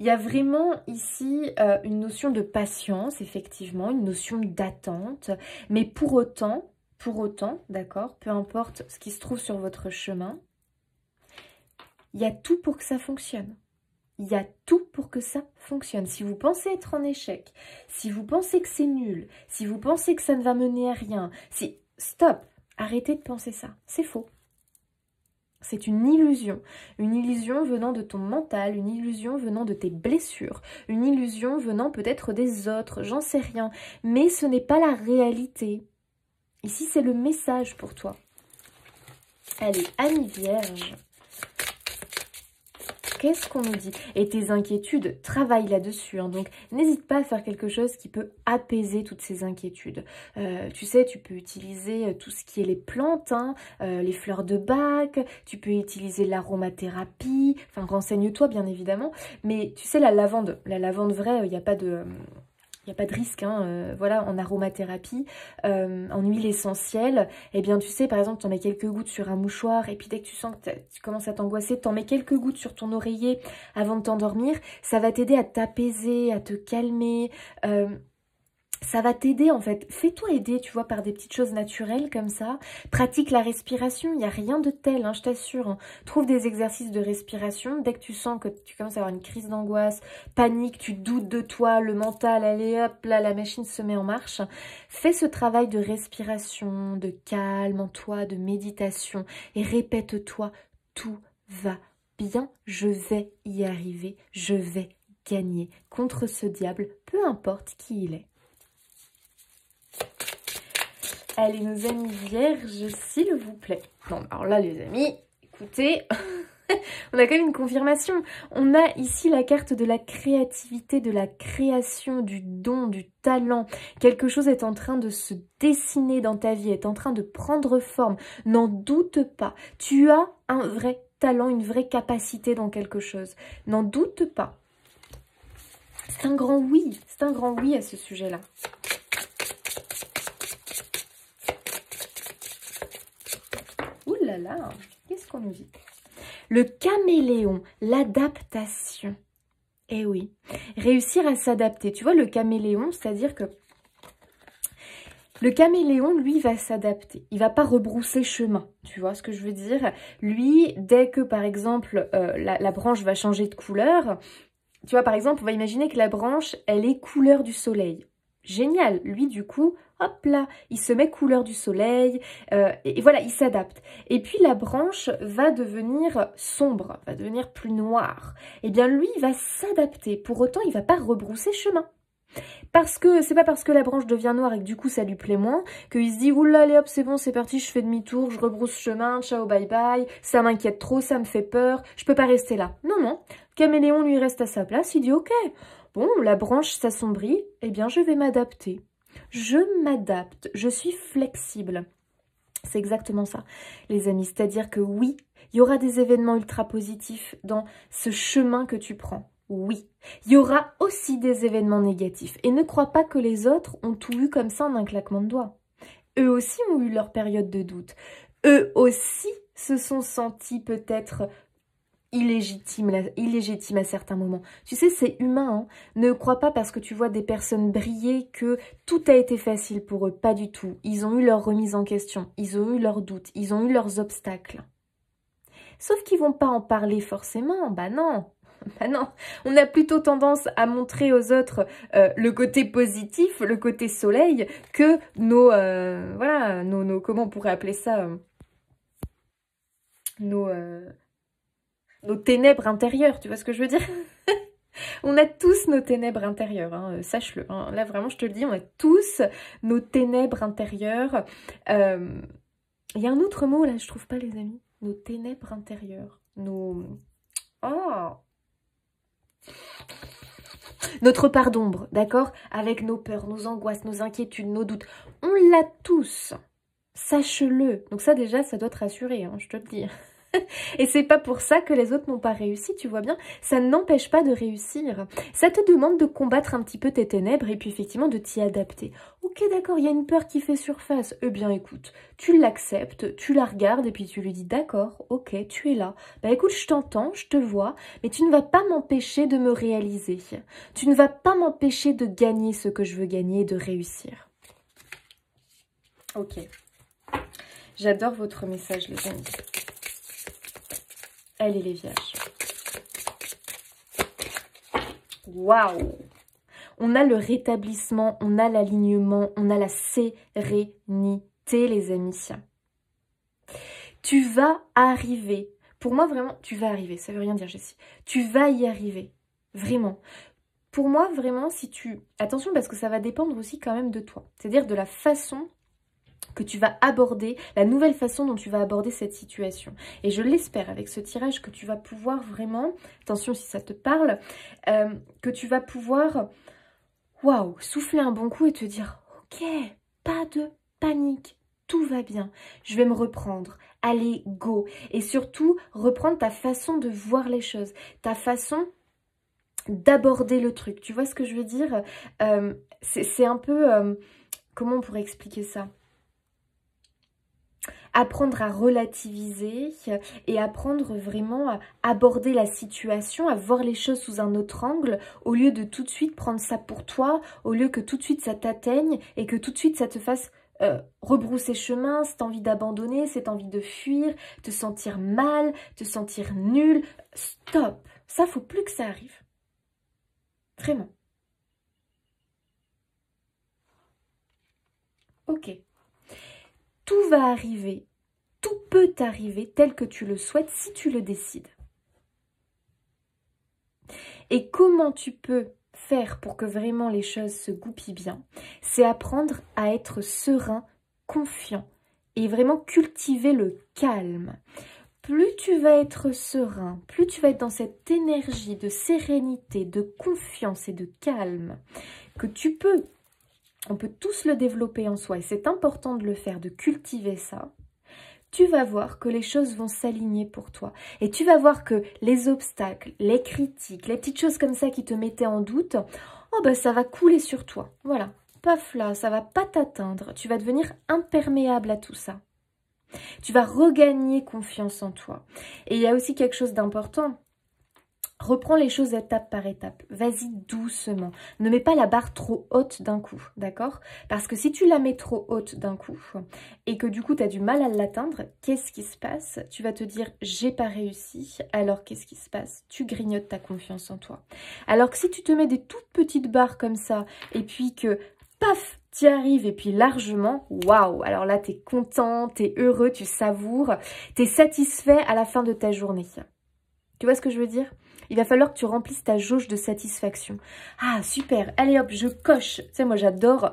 Il y a vraiment ici une notion de patience, effectivement, une notion d'attente. Mais pour autant, d'accord, peu importe ce qui se trouve sur votre chemin, il y a tout pour que ça fonctionne. Il y a tout pour que ça fonctionne. Si vous pensez être en échec, si vous pensez que c'est nul, si vous pensez que ça ne va mener à rien, si... Stop, arrêtez de penser ça. C'est faux. C'est une illusion venant de ton mental, une illusion venant de tes blessures, une illusion venant peut-être des autres, j'en sais rien. Mais ce n'est pas la réalité. Ici, c'est le message pour toi. Allez, Amis Vierge. Qu'est-ce qu'on nous dit? Et tes inquiétudes, travaille là-dessus. Hein. Donc, n'hésite pas à faire quelque chose qui peut apaiser toutes ces inquiétudes. Tu sais, tu peux utiliser tout ce qui est les plantes, hein, les fleurs de bac. Tu peux utiliser l'aromathérapie. Enfin, renseigne-toi, bien évidemment. Mais tu sais, la lavande vraie, il n'y a pas de... Il n'y a pas de risque, hein, voilà, en aromathérapie, en huile essentielle, eh bien, tu sais, par exemple, tu en mets quelques gouttes sur un mouchoir, et puis dès que tu sens que tu commences à t'angoisser, tu en mets quelques gouttes sur ton oreiller avant de t'endormir, ça va t'aider à t'apaiser, à te calmer, ça va t'aider en fait. Fais-toi aider, tu vois, par des petites choses naturelles comme ça. Pratique la respiration, il n'y a rien de tel, hein, je t'assure. Hein. Trouve des exercices de respiration. Dès que tu sens que tu commences à avoir une crise d'angoisse, panique, tu doutes de toi, le mental, allez hop, là la machine se met en marche. Fais ce travail de respiration, de calme en toi, de méditation et répète-toi, tout va bien, je vais y arriver, je vais gagner contre ce diable, peu importe qui il est. Allez, nos amis vierges, s'il vous plaît. Non, alors là, les amis, écoutez, on a quand même une confirmation. On a ici la carte de la créativité, de la création, du don, du talent. Quelque chose est en train de se dessiner dans ta vie, est en train de prendre forme. N'en doute pas. Tu as un vrai talent, une vraie capacité dans quelque chose. N'en doute pas. C'est un grand oui. C'est un grand oui à ce sujet-là. Là, qu'est-ce qu'on nous dit? Le caméléon, l'adaptation. Eh oui, réussir à s'adapter. Tu vois, le caméléon, c'est-à-dire que le caméléon, lui, va s'adapter. Il va pas rebrousser chemin. Tu vois ce que je veux dire? Lui, dès que, par exemple, la branche va changer de couleur, tu vois, par exemple, on va imaginer que la branche, elle est couleur du soleil. Génial. Lui, du coup, hop là, il se met couleur du soleil et voilà, il s'adapte. Et puis, la branche va devenir sombre, va devenir plus noire. Eh bien, lui, il va s'adapter. Pour autant, il ne va pas rebrousser chemin. Parce que c'est pas parce que la branche devient noire et que du coup, ça lui plaît moins, qu'il se dit, oula, allez hop, c'est bon, c'est parti, je fais demi-tour, je rebrousse chemin, ciao, bye bye, ça m'inquiète trop, ça me fait peur, je peux pas rester là. Non, non, Caméléon, lui, reste à sa place, il dit, ok, bon, la branche s'assombrit, eh bien, je vais m'adapter. Je m'adapte, je suis flexible. C'est exactement ça, les amis. C'est-à-dire que oui, il y aura des événements ultra positifs dans ce chemin que tu prends. Oui, il y aura aussi des événements négatifs. Et ne crois pas que les autres ont tout eu comme ça en un claquement de doigts. Eux aussi ont eu leur période de doute. Eux aussi se sont sentis peut-être illégitime à certains moments. Tu sais, c'est humain. Hein. Ne crois pas parce que tu vois des personnes briller que tout a été facile pour eux. Pas du tout. Ils ont eu leur remise en question. Ils ont eu leurs doutes. Ils ont eu leurs obstacles. Sauf qu'ils vont pas en parler forcément. Bah non. Bah non. On a plutôt tendance à montrer aux autres le côté positif, le côté soleil, que nos... voilà, nos comment on pourrait appeler ça nos... nos ténèbres intérieures, tu vois ce que je veux dire? On a tous nos ténèbres intérieures, hein, sache-le. Hein. Là, vraiment, je te le dis, on a tous nos ténèbres intérieures. Il y a un autre mot, là, je trouve pas, les amis. Nos ténèbres intérieures. Oh, notre part d'ombre, d'accord? Avec nos peurs, nos angoisses, nos inquiétudes, nos doutes. On l'a tous. Sache-le. Donc ça, déjà, ça doit te rassurer, hein, je te le dis. Et c'est pas pour ça que les autres n'ont pas réussi, tu vois bien. Ça n'empêche pas de réussir. Ça te demande de combattre un petit peu tes ténèbres et puis effectivement de t'y adapter. Ok, d'accord, il y a une peur qui fait surface. Eh bien, écoute, tu l'acceptes, tu la regardes et puis tu lui dis d'accord, ok, tu es là. Bah écoute, je t'entends, je te vois, mais tu ne vas pas m'empêcher de me réaliser. Tu ne vas pas m'empêcher de gagner ce que je veux gagner et de réussir. Ok. J'adore votre message, les amis. Elle et les vierges. Waouh! On a le rétablissement, on a l'alignement, on a la sérénité, les amis. Tu vas arriver. Pour moi, vraiment, tu vas arriver. Ça veut rien dire, Jessie. Tu vas y arriver. Vraiment. Pour moi, vraiment, si tu... Attention, parce que ça va dépendre aussi quand même de toi. C'est-à-dire de la façon que tu vas aborder, la nouvelle façon dont tu vas aborder cette situation. Et je l'espère avec ce tirage que tu vas pouvoir vraiment, attention si ça te parle, que tu vas pouvoir, waouh, souffler un bon coup et te dire, ok, pas de panique, tout va bien, je vais me reprendre, allez, go. Et surtout, reprendre ta façon de voir les choses, ta façon d'aborder le truc. Tu vois ce que je veux dire? C'est un peu, comment on pourrait expliquer ça? Apprendre à relativiser et apprendre vraiment à aborder la situation, à voir les choses sous un autre angle, au lieu de tout de suite prendre ça pour toi, au lieu que tout de suite ça t'atteigne et que tout de suite ça te fasse rebrousser chemin, cette envie d'abandonner, cette envie de fuir, te sentir mal, te sentir nul. Stop! Ça, faut plus que ça arrive. Vraiment. Ok. Tout va arriver, tout peut arriver tel que tu le souhaites si tu le décides. Et comment tu peux faire pour que vraiment les choses se goupillent bien? C'est apprendre à être serein, confiant et vraiment cultiver le calme. Plus tu vas être serein, plus tu vas être dans cette énergie de sérénité, de confiance et de calme que tu peux. On peut tous le développer en soi et c'est important de le faire, de cultiver ça. Tu vas voir que les choses vont s'aligner pour toi. Et tu vas voir que les obstacles, les critiques, les petites choses comme ça qui te mettaient en doute, oh ben ça va couler sur toi. Voilà, paf là, ça va pas t'atteindre. Tu vas devenir imperméable à tout ça. Tu vas regagner confiance en toi. Et il y a aussi quelque chose d'important. Reprends les choses étape par étape. Vas-y doucement. Ne mets pas la barre trop haute d'un coup, d'accord? Parce que si tu la mets trop haute d'un coup et que du coup tu as du mal à l'atteindre, qu'est-ce qui se passe? Tu vas te dire j'ai pas réussi. Alors qu'est-ce qui se passe? Tu grignotes ta confiance en toi. Alors que si tu te mets des toutes petites barres comme ça et puis que paf, tu y arrives et puis largement, waouh! Alors là, tu es content, tu es heureux, tu savoures, tu es satisfait à la fin de ta journée. Tu vois ce que je veux dire? Il va falloir que tu remplisses ta jauge de satisfaction. Ah, super. Allez hop, je coche. Tu sais, moi, j'adore...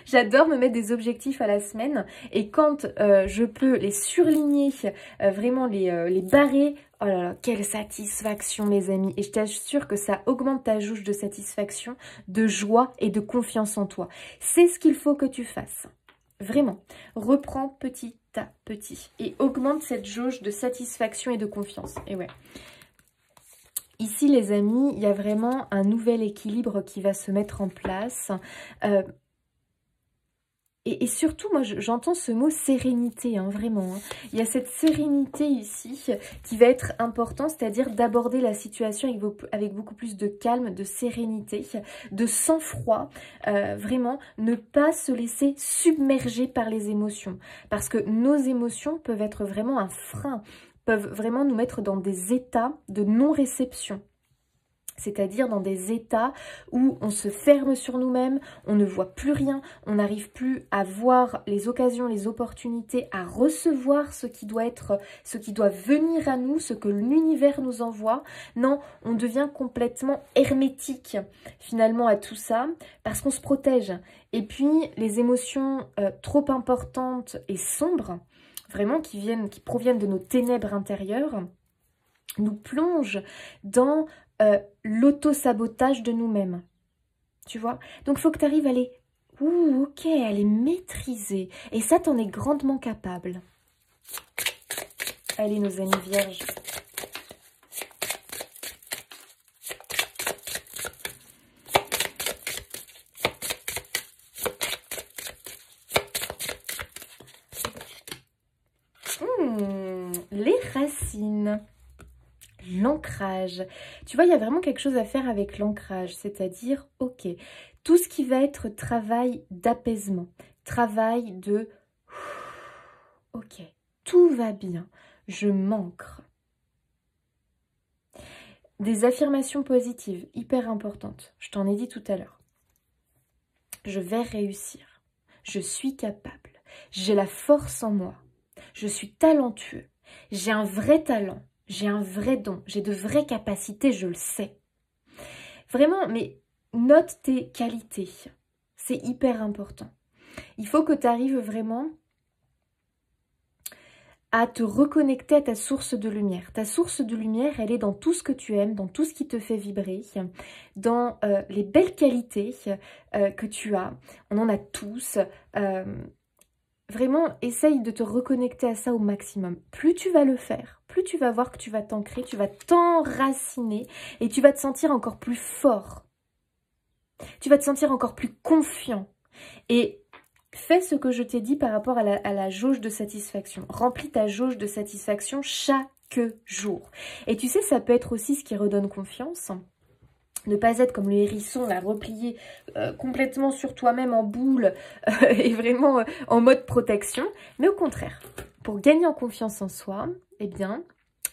J'adore me mettre des objectifs à la semaine. Et quand je peux les surligner, vraiment les barrer... Oh là là, quelle satisfaction, les amis. Et je t'assure que ça augmente ta jauge de satisfaction, de joie et de confiance en toi. C'est ce qu'il faut que tu fasses. Vraiment. Reprends petit à petit. Et augmente cette jauge de satisfaction et de confiance. Et ouais. Ici, les amis, il y a vraiment un nouvel équilibre qui va se mettre en place. Et surtout, moi, j'entends ce mot sérénité, hein, vraiment. Hein. Il y a cette sérénité ici qui va être importante, c'est-à-dire d'aborder la situation avec beaucoup plus de calme, de sérénité, de sang-froid. Vraiment, ne pas se laisser submerger par les émotions. Parce que nos émotions peuvent être vraiment un frein, peuvent vraiment nous mettre dans des états de non-réception. C'est-à-dire dans des états où on se ferme sur nous-mêmes, on ne voit plus rien, on n'arrive plus à voir les occasions, les opportunités, à recevoir ce qui doit être, ce qui doit venir à nous, ce que l'univers nous envoie. Non, on devient complètement hermétique finalement à tout ça parce qu'on se protège. Et puis les émotions trop importantes et sombres, vraiment qui proviennent de nos ténèbres intérieures, nous plongent dans l'auto-sabotage de nous-mêmes. Tu vois? Donc, il faut que tu arrives à les... Ouh, ok, à les maîtriser. Et ça, t'en es grandement capable. Allez, nos amis vierges. Les racines. L'ancrage. Tu vois, il y a vraiment quelque chose à faire avec l'ancrage, c'est-à-dire, ok, tout ce qui va être travail d'apaisement, travail de, ok, tout va bien, je m'ancre. Des affirmations positives, hyper importantes, je t'en ai dit tout à l'heure. Je vais réussir, je suis capable, j'ai la force en moi, je suis talentueux, j'ai un vrai talent. J'ai un vrai don, j'ai de vraies capacités, je le sais. Vraiment, mais note tes qualités. C'est hyper important. Il faut que tu arrives vraiment à te reconnecter à ta source de lumière. Ta source de lumière, elle est dans tout ce que tu aimes, dans tout ce qui te fait vibrer, dans les belles qualités que tu as. On en a tous. Vraiment, essaye de te reconnecter à ça au maximum. Plus tu vas le faire, plus tu vas voir que tu vas t'ancrer, tu vas t'enraciner et tu vas te sentir encore plus fort. Tu vas te sentir encore plus confiant. Et fais ce que je t'ai dit par rapport à la jauge de satisfaction. Remplis ta jauge de satisfaction chaque jour. Et tu sais, ça peut être aussi ce qui redonne confiance. Ne pas être comme le hérisson, là, replié complètement sur toi-même en boule et vraiment en mode protection. Mais au contraire, pour gagner en confiance en soi, eh bien,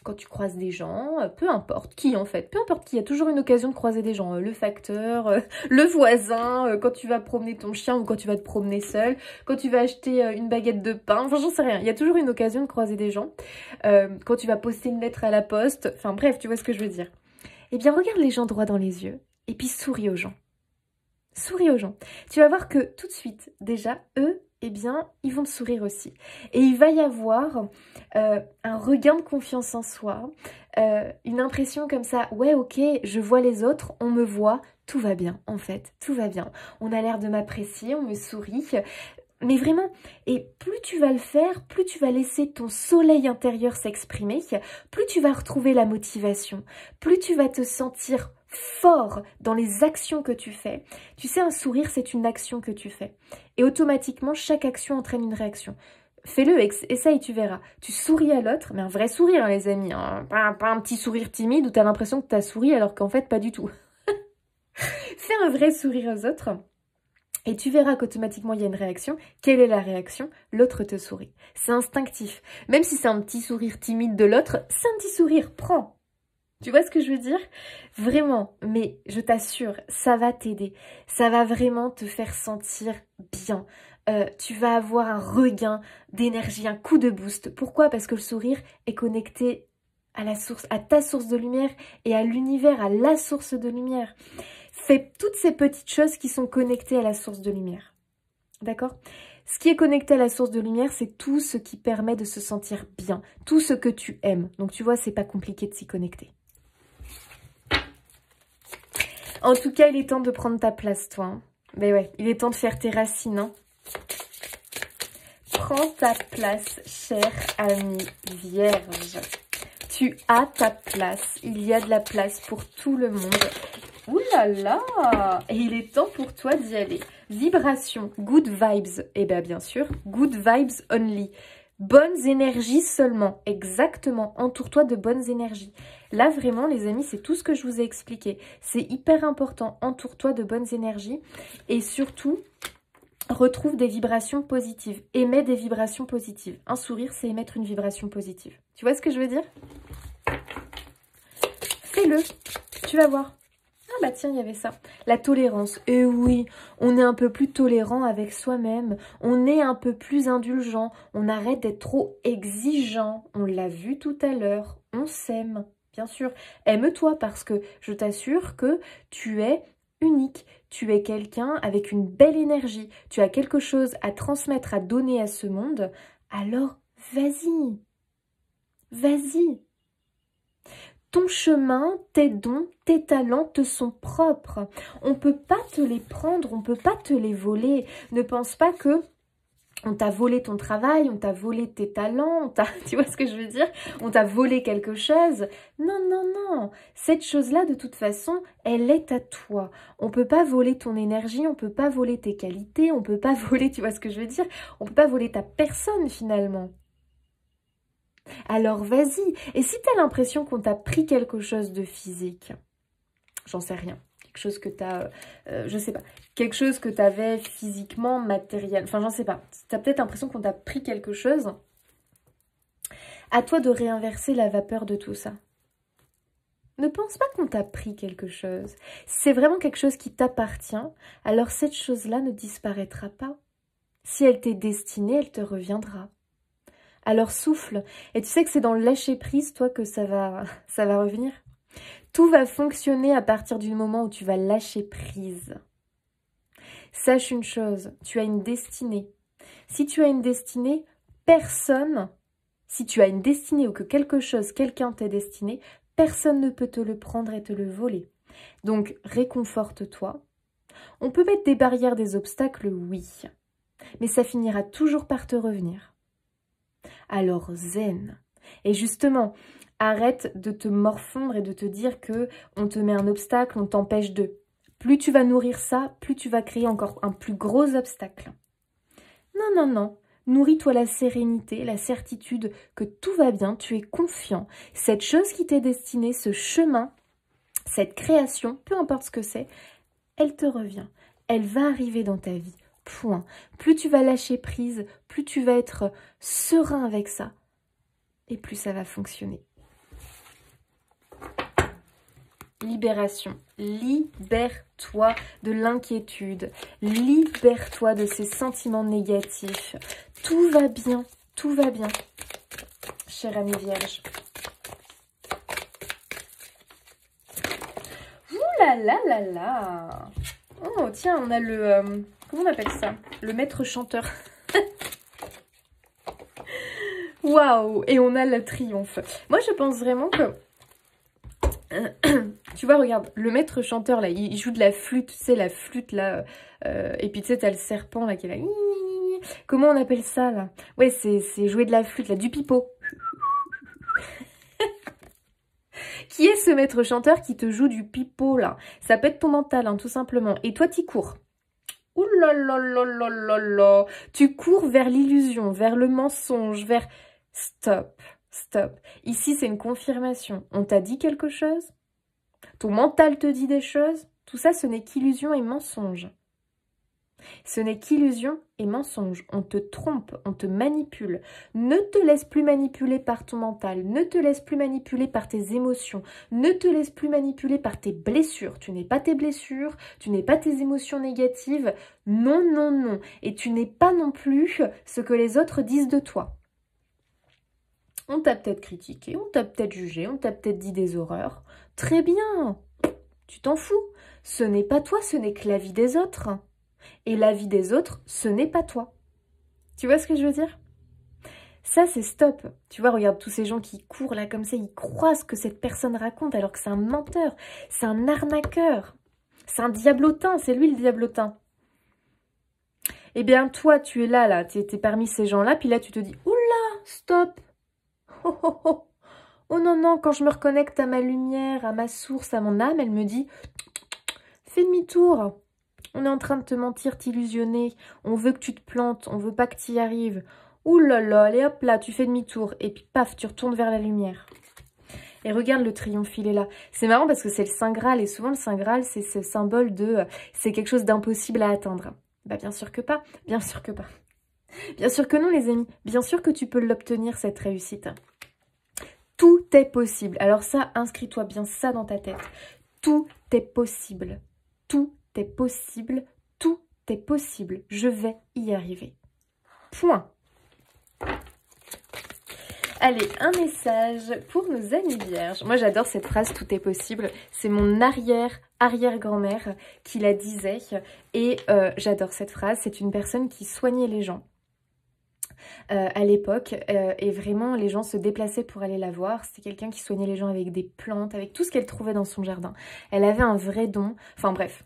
quand tu croises des gens, peu importe qui en fait, peu importe qui, il y a toujours une occasion de croiser des gens. Le facteur, le voisin, quand tu vas promener ton chien ou quand tu vas te promener seul, quand tu vas acheter une baguette de pain, enfin j'en sais rien. Il y a toujours une occasion de croiser des gens. Quand tu vas poster une lettre à la poste, enfin bref, tu vois ce que je veux dire. Eh bien, regarde les gens droit dans les yeux et puis souris aux gens. Souris aux gens. Tu vas voir que tout de suite, déjà, eux, eh bien, ils vont te sourire aussi. Et il va y avoir un regain de confiance en soi, une impression comme ça, ouais, ok, je vois les autres, on me voit, tout va bien, en fait, tout va bien. On a l'air de m'apprécier, on me sourit. Mais vraiment, et plus tu vas le faire, plus tu vas laisser ton soleil intérieur s'exprimer, plus tu vas retrouver la motivation, plus tu vas te sentir fort dans les actions que tu fais. Tu sais, un sourire, c'est une action que tu fais. Et automatiquement, chaque action entraîne une réaction. Fais-le, essaye, tu verras. Tu souris à l'autre, mais un vrai sourire, hein, les amis. Hein. Pas un petit sourire timide où tu as l'impression que tu as souri alors qu'en fait, pas du tout. Fais un vrai sourire aux autres. Et tu verras qu'automatiquement, il y a une réaction. Quelle est la réaction? L'autre te sourit. C'est instinctif. Même si c'est un petit sourire timide de l'autre, c'est un petit sourire. Prends. Tu vois ce que je veux dire? Vraiment, mais je t'assure, ça va t'aider. Ça va vraiment te faire sentir bien. Tu vas avoir un regain d'énergie, un coup de boost. Pourquoi? Parce que le sourire est connecté à la source, à ta source de lumière et à l'univers, à la source de lumière. Fais toutes ces petites choses qui sont connectées à la source de lumière. D'accord? Ce qui est connecté à la source de lumière, c'est tout ce qui permet de se sentir bien. Tout ce que tu aimes. Donc tu vois, c'est pas compliqué de s'y connecter. En tout cas, il est temps de prendre ta place, toi. Hein. Ben ouais, il est temps de faire tes racines. Hein. Prends ta place, chère amie vierge. Tu as ta place. Il y a de la place pour tout le monde. Ouh là là! Et il est temps pour toi d'y aller. Vibration, good vibes. Et bien bien sûr, good vibes only. Bonnes énergies seulement. Exactement. Entoure-toi de bonnes énergies. Là, vraiment, les amis, c'est tout ce que je vous ai expliqué. C'est hyper important. Entoure-toi de bonnes énergies. Et surtout, retrouve des vibrations positives. Émets des vibrations positives. Un sourire, c'est émettre une vibration positive. Tu vois ce que je veux dire? Fais-le. Tu vas voir. bah tiens, il y avait ça. La tolérance. Et oui, on est un peu plus tolérant avec soi-même. On est un peu plus indulgent. On arrête d'être trop exigeant. On l'a vu tout à l'heure. On s'aime, bien sûr. Aime-toi parce que je t'assure que tu es unique. Tu es quelqu'un avec une belle énergie. Tu as quelque chose à transmettre, à donner à ce monde. Alors, vas-y. Vas-y. Ton chemin, tes dons, tes talents te sont propres. On ne peut pas te les prendre, on ne peut pas te les voler. Ne pense pas que on t'a volé ton travail, on t'a volé tes talents, tu vois ce que je veux dire? On t'a volé quelque chose. Non, non, non. Cette chose-là, de toute façon, elle est à toi. On ne peut pas voler ton énergie, on ne peut pas voler tes qualités, on ne peut pas voler, tu vois ce que je veux dire? On ne peut pas voler ta personne, finalement. Alors vas-y. Et si tu as l'impression qu'on t'a pris quelque chose de physique, j'en sais rien, quelque chose que tu as, je sais pas, quelque chose que tu avais physiquement, matériel, enfin j'en sais pas, tu as peut-être l'impression qu'on t'a pris quelque chose, à toi de réinverser la vapeur de tout ça. Ne pense pas qu'on t'a pris quelque chose. C'est vraiment quelque chose qui t'appartient, alors cette chose-là ne disparaîtra pas. Si elle t'est destinée, elle te reviendra. Alors souffle, et tu sais que c'est dans le lâcher-prise, toi, que ça va revenir. Tout va fonctionner à partir du moment où tu vas lâcher prise. Sache une chose, tu as une destinée. Si tu as une destinée, personne, si tu as une destinée ou que quelque chose, quelqu'un t'est destiné, personne ne peut te le prendre et te le voler. Donc, réconforte-toi. On peut mettre des barrières, des obstacles, oui, mais ça finira toujours par te revenir. Alors zen. Et justement, arrête de te morfondre et de te dire que on te met un obstacle, on t'empêche de. Plus tu vas nourrir ça, plus tu vas créer encore un plus gros obstacle. Non, non, non. Nourris-toi la sérénité, la certitude que tout va bien, tu es confiant. Cette chose qui t'est destinée, ce chemin, cette création, peu importe ce que c'est, elle te revient. Elle va arriver dans ta vie. Point. Plus tu vas lâcher prise, plus tu vas être serein avec ça, et plus ça va fonctionner. Libération. Libère-toi de l'inquiétude. Libère-toi de ces sentiments négatifs. Tout va bien. Tout va bien. Chère amie vierge. Ouh là là là là. Oh tiens, on a le... comment on appelle ça? Le maître chanteur. Waouh! Et on a le triomphe. Moi, je pense vraiment que... tu vois, regarde, le maître chanteur, là, il joue de la flûte, tu sais, la flûte, là. Et puis, tu sais, t'as le serpent, là, qui est là. Comment on appelle ça, là? Ouais, c'est jouer de la flûte, là, du pipeau. Qui est ce maître chanteur qui te joue du pipeau, là? Ça peut être ton mental, hein, tout simplement. Et toi, t'y cours. Ouh là là là là là là. Tu cours vers l'illusion, vers le mensonge, vers... Stop, stop. Ici, c'est une confirmation. On t'a dit quelque chose? Ton mental te dit des choses? Tout ça, ce n'est qu'illusion et mensonge. Ce n'est qu'illusion et mensonge. On te trompe, on te manipule. Ne te laisse plus manipuler par ton mental. Ne te laisse plus manipuler par tes émotions. Ne te laisse plus manipuler par tes blessures. Tu n'es pas tes blessures, tu n'es pas tes émotions négatives. Non, non, non. Et tu n'es pas non plus ce que les autres disent de toi. On t'a peut-être critiqué, on t'a peut-être jugé, on t'a peut-être dit des horreurs. Très bien. Tu t'en fous. Ce n'est pas toi, ce n'est que la vie des autres. Et la vie des autres, ce n'est pas toi. Tu vois ce que je veux dire? Ça, c'est stop. Tu vois, regarde tous ces gens qui courent là comme ça, ils croient ce que cette personne raconte alors que c'est un menteur, c'est un arnaqueur, c'est un diablotin, c'est lui le diablotin. Eh bien, toi, tu es là, tu es parmi ces gens-là, puis là, tu te dis, oula, stop. Oh, oh, oh. Oh non, non, quand je me reconnecte à ma lumière, à ma source, à mon âme, elle me dit, fais demi-tour. On est en train de te mentir, t'illusionner. On veut que tu te plantes, on veut pas que tu y arrives. Ouh là là, allez hop là, tu fais demi-tour. Et puis paf, tu retournes vers la lumière. Et regarde le triomphe, il est là. C'est marrant parce que c'est le Saint Graal. Et souvent, le Saint Graal, c'est ce symbole de... c'est quelque chose d'impossible à atteindre. Bah bien sûr que pas, bien sûr que pas. Bien sûr que non, les amis. Bien sûr que tu peux l'obtenir, cette réussite. Tout est possible. Alors ça, inscris-toi bien ça dans ta tête. Tout est possible. Tout est possible. Tout est possible. Je vais y arriver. Point. Allez, un message pour nos amis vierges. Moi, j'adore cette phrase « tout est possible ». C'est mon arrière-grand-mère qui la disait. Et j'adore cette phrase. C'est une personne qui soignait les gens à l'époque. Et vraiment, les gens se déplaçaient pour aller la voir. C'était quelqu'un qui soignait les gens avec des plantes, avec tout ce qu'elle trouvait dans son jardin. Elle avait un vrai don. Enfin bref.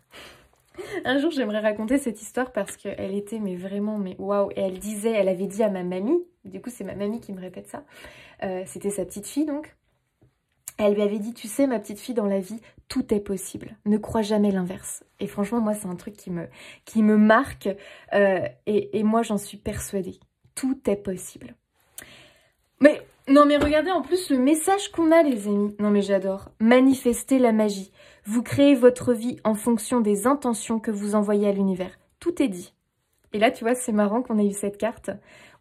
Un jour, j'aimerais raconter cette histoire parce qu'elle était vraiment waouh. Et elle disait, elle avait dit à ma mamie, du coup c'est ma mamie qui me répète ça, c'était sa petite fille donc, elle lui avait dit, tu sais ma petite fille, dans la vie, tout est possible, ne crois jamais l'inverse. Et franchement, moi c'est un truc qui me marque et moi j'en suis persuadée, tout est possible. Mais non mais regardez en plus le message qu'on a les amis, non mais j'adore, manifester la magie. Vous créez votre vie en fonction des intentions que vous envoyez à l'univers. Tout est dit. Et là, tu vois, c'est marrant qu'on ait eu cette carte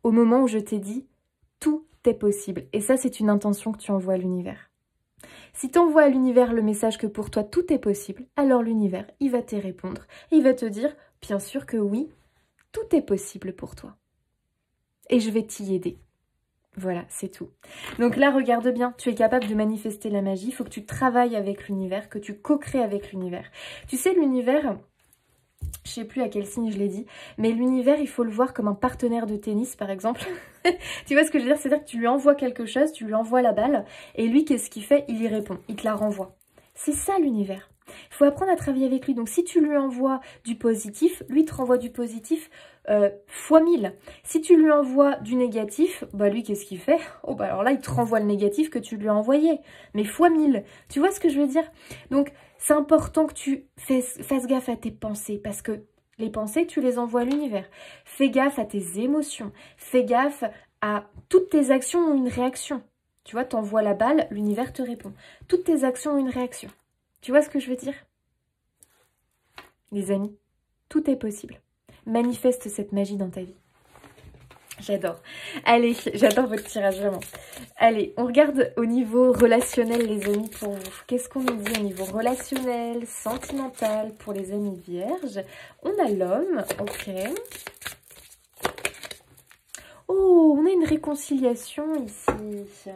au moment où je t'ai dit « tout est possible ». Et ça, c'est une intention que tu envoies à l'univers. Si tu envoies à l'univers le message que pour toi, tout est possible, alors l'univers, il va te répondre. Et il va te dire, bien sûr que oui, tout est possible pour toi. Et je vais t'y aider. Voilà, c'est tout. Donc là, regarde bien, tu es capable de manifester la magie. Il faut que tu travailles avec l'univers, que tu co-crées avec l'univers. Tu sais, l'univers, je sais plus à quel signe je l'ai dit, mais l'univers, il faut le voir comme un partenaire de tennis, par exemple. Tu vois ce que je veux dire? C'est-à-dire que tu lui envoies quelque chose, tu lui envoies la balle, et lui, qu'est-ce qu'il fait? Il y répond, il te la renvoie. C'est ça l'univers. Il faut apprendre à travailler avec lui. Donc si tu lui envoies du positif, lui te renvoie du positif fois 1000. Si tu lui envoies du négatif, bah lui qu'est-ce qu'il fait? Oh bah alors là il te renvoie le négatif que tu lui as envoyé, mais fois 1000. Tu vois ce que je veux dire? Donc c'est important que tu fasses gaffe à tes pensées, parce que les pensées tu les envoies à l'univers. Fais gaffe à tes émotions, fais gaffe à toutes tes actions ont une réaction. Tu vois, t'envoies la balle, l'univers te répond. Toutes tes actions ont une réaction. Tu vois ce que je veux dire? Les amis, tout est possible. Manifeste cette magie dans ta vie. J'adore. Allez, j'adore votre tirage, vraiment. Allez, on regarde au niveau relationnel, les amis, pour vous. Qu'est-ce qu'on nous dit au niveau relationnel, sentimental, pour les amis vierges? On a l'homme, ok. Oh, on a une réconciliation ici.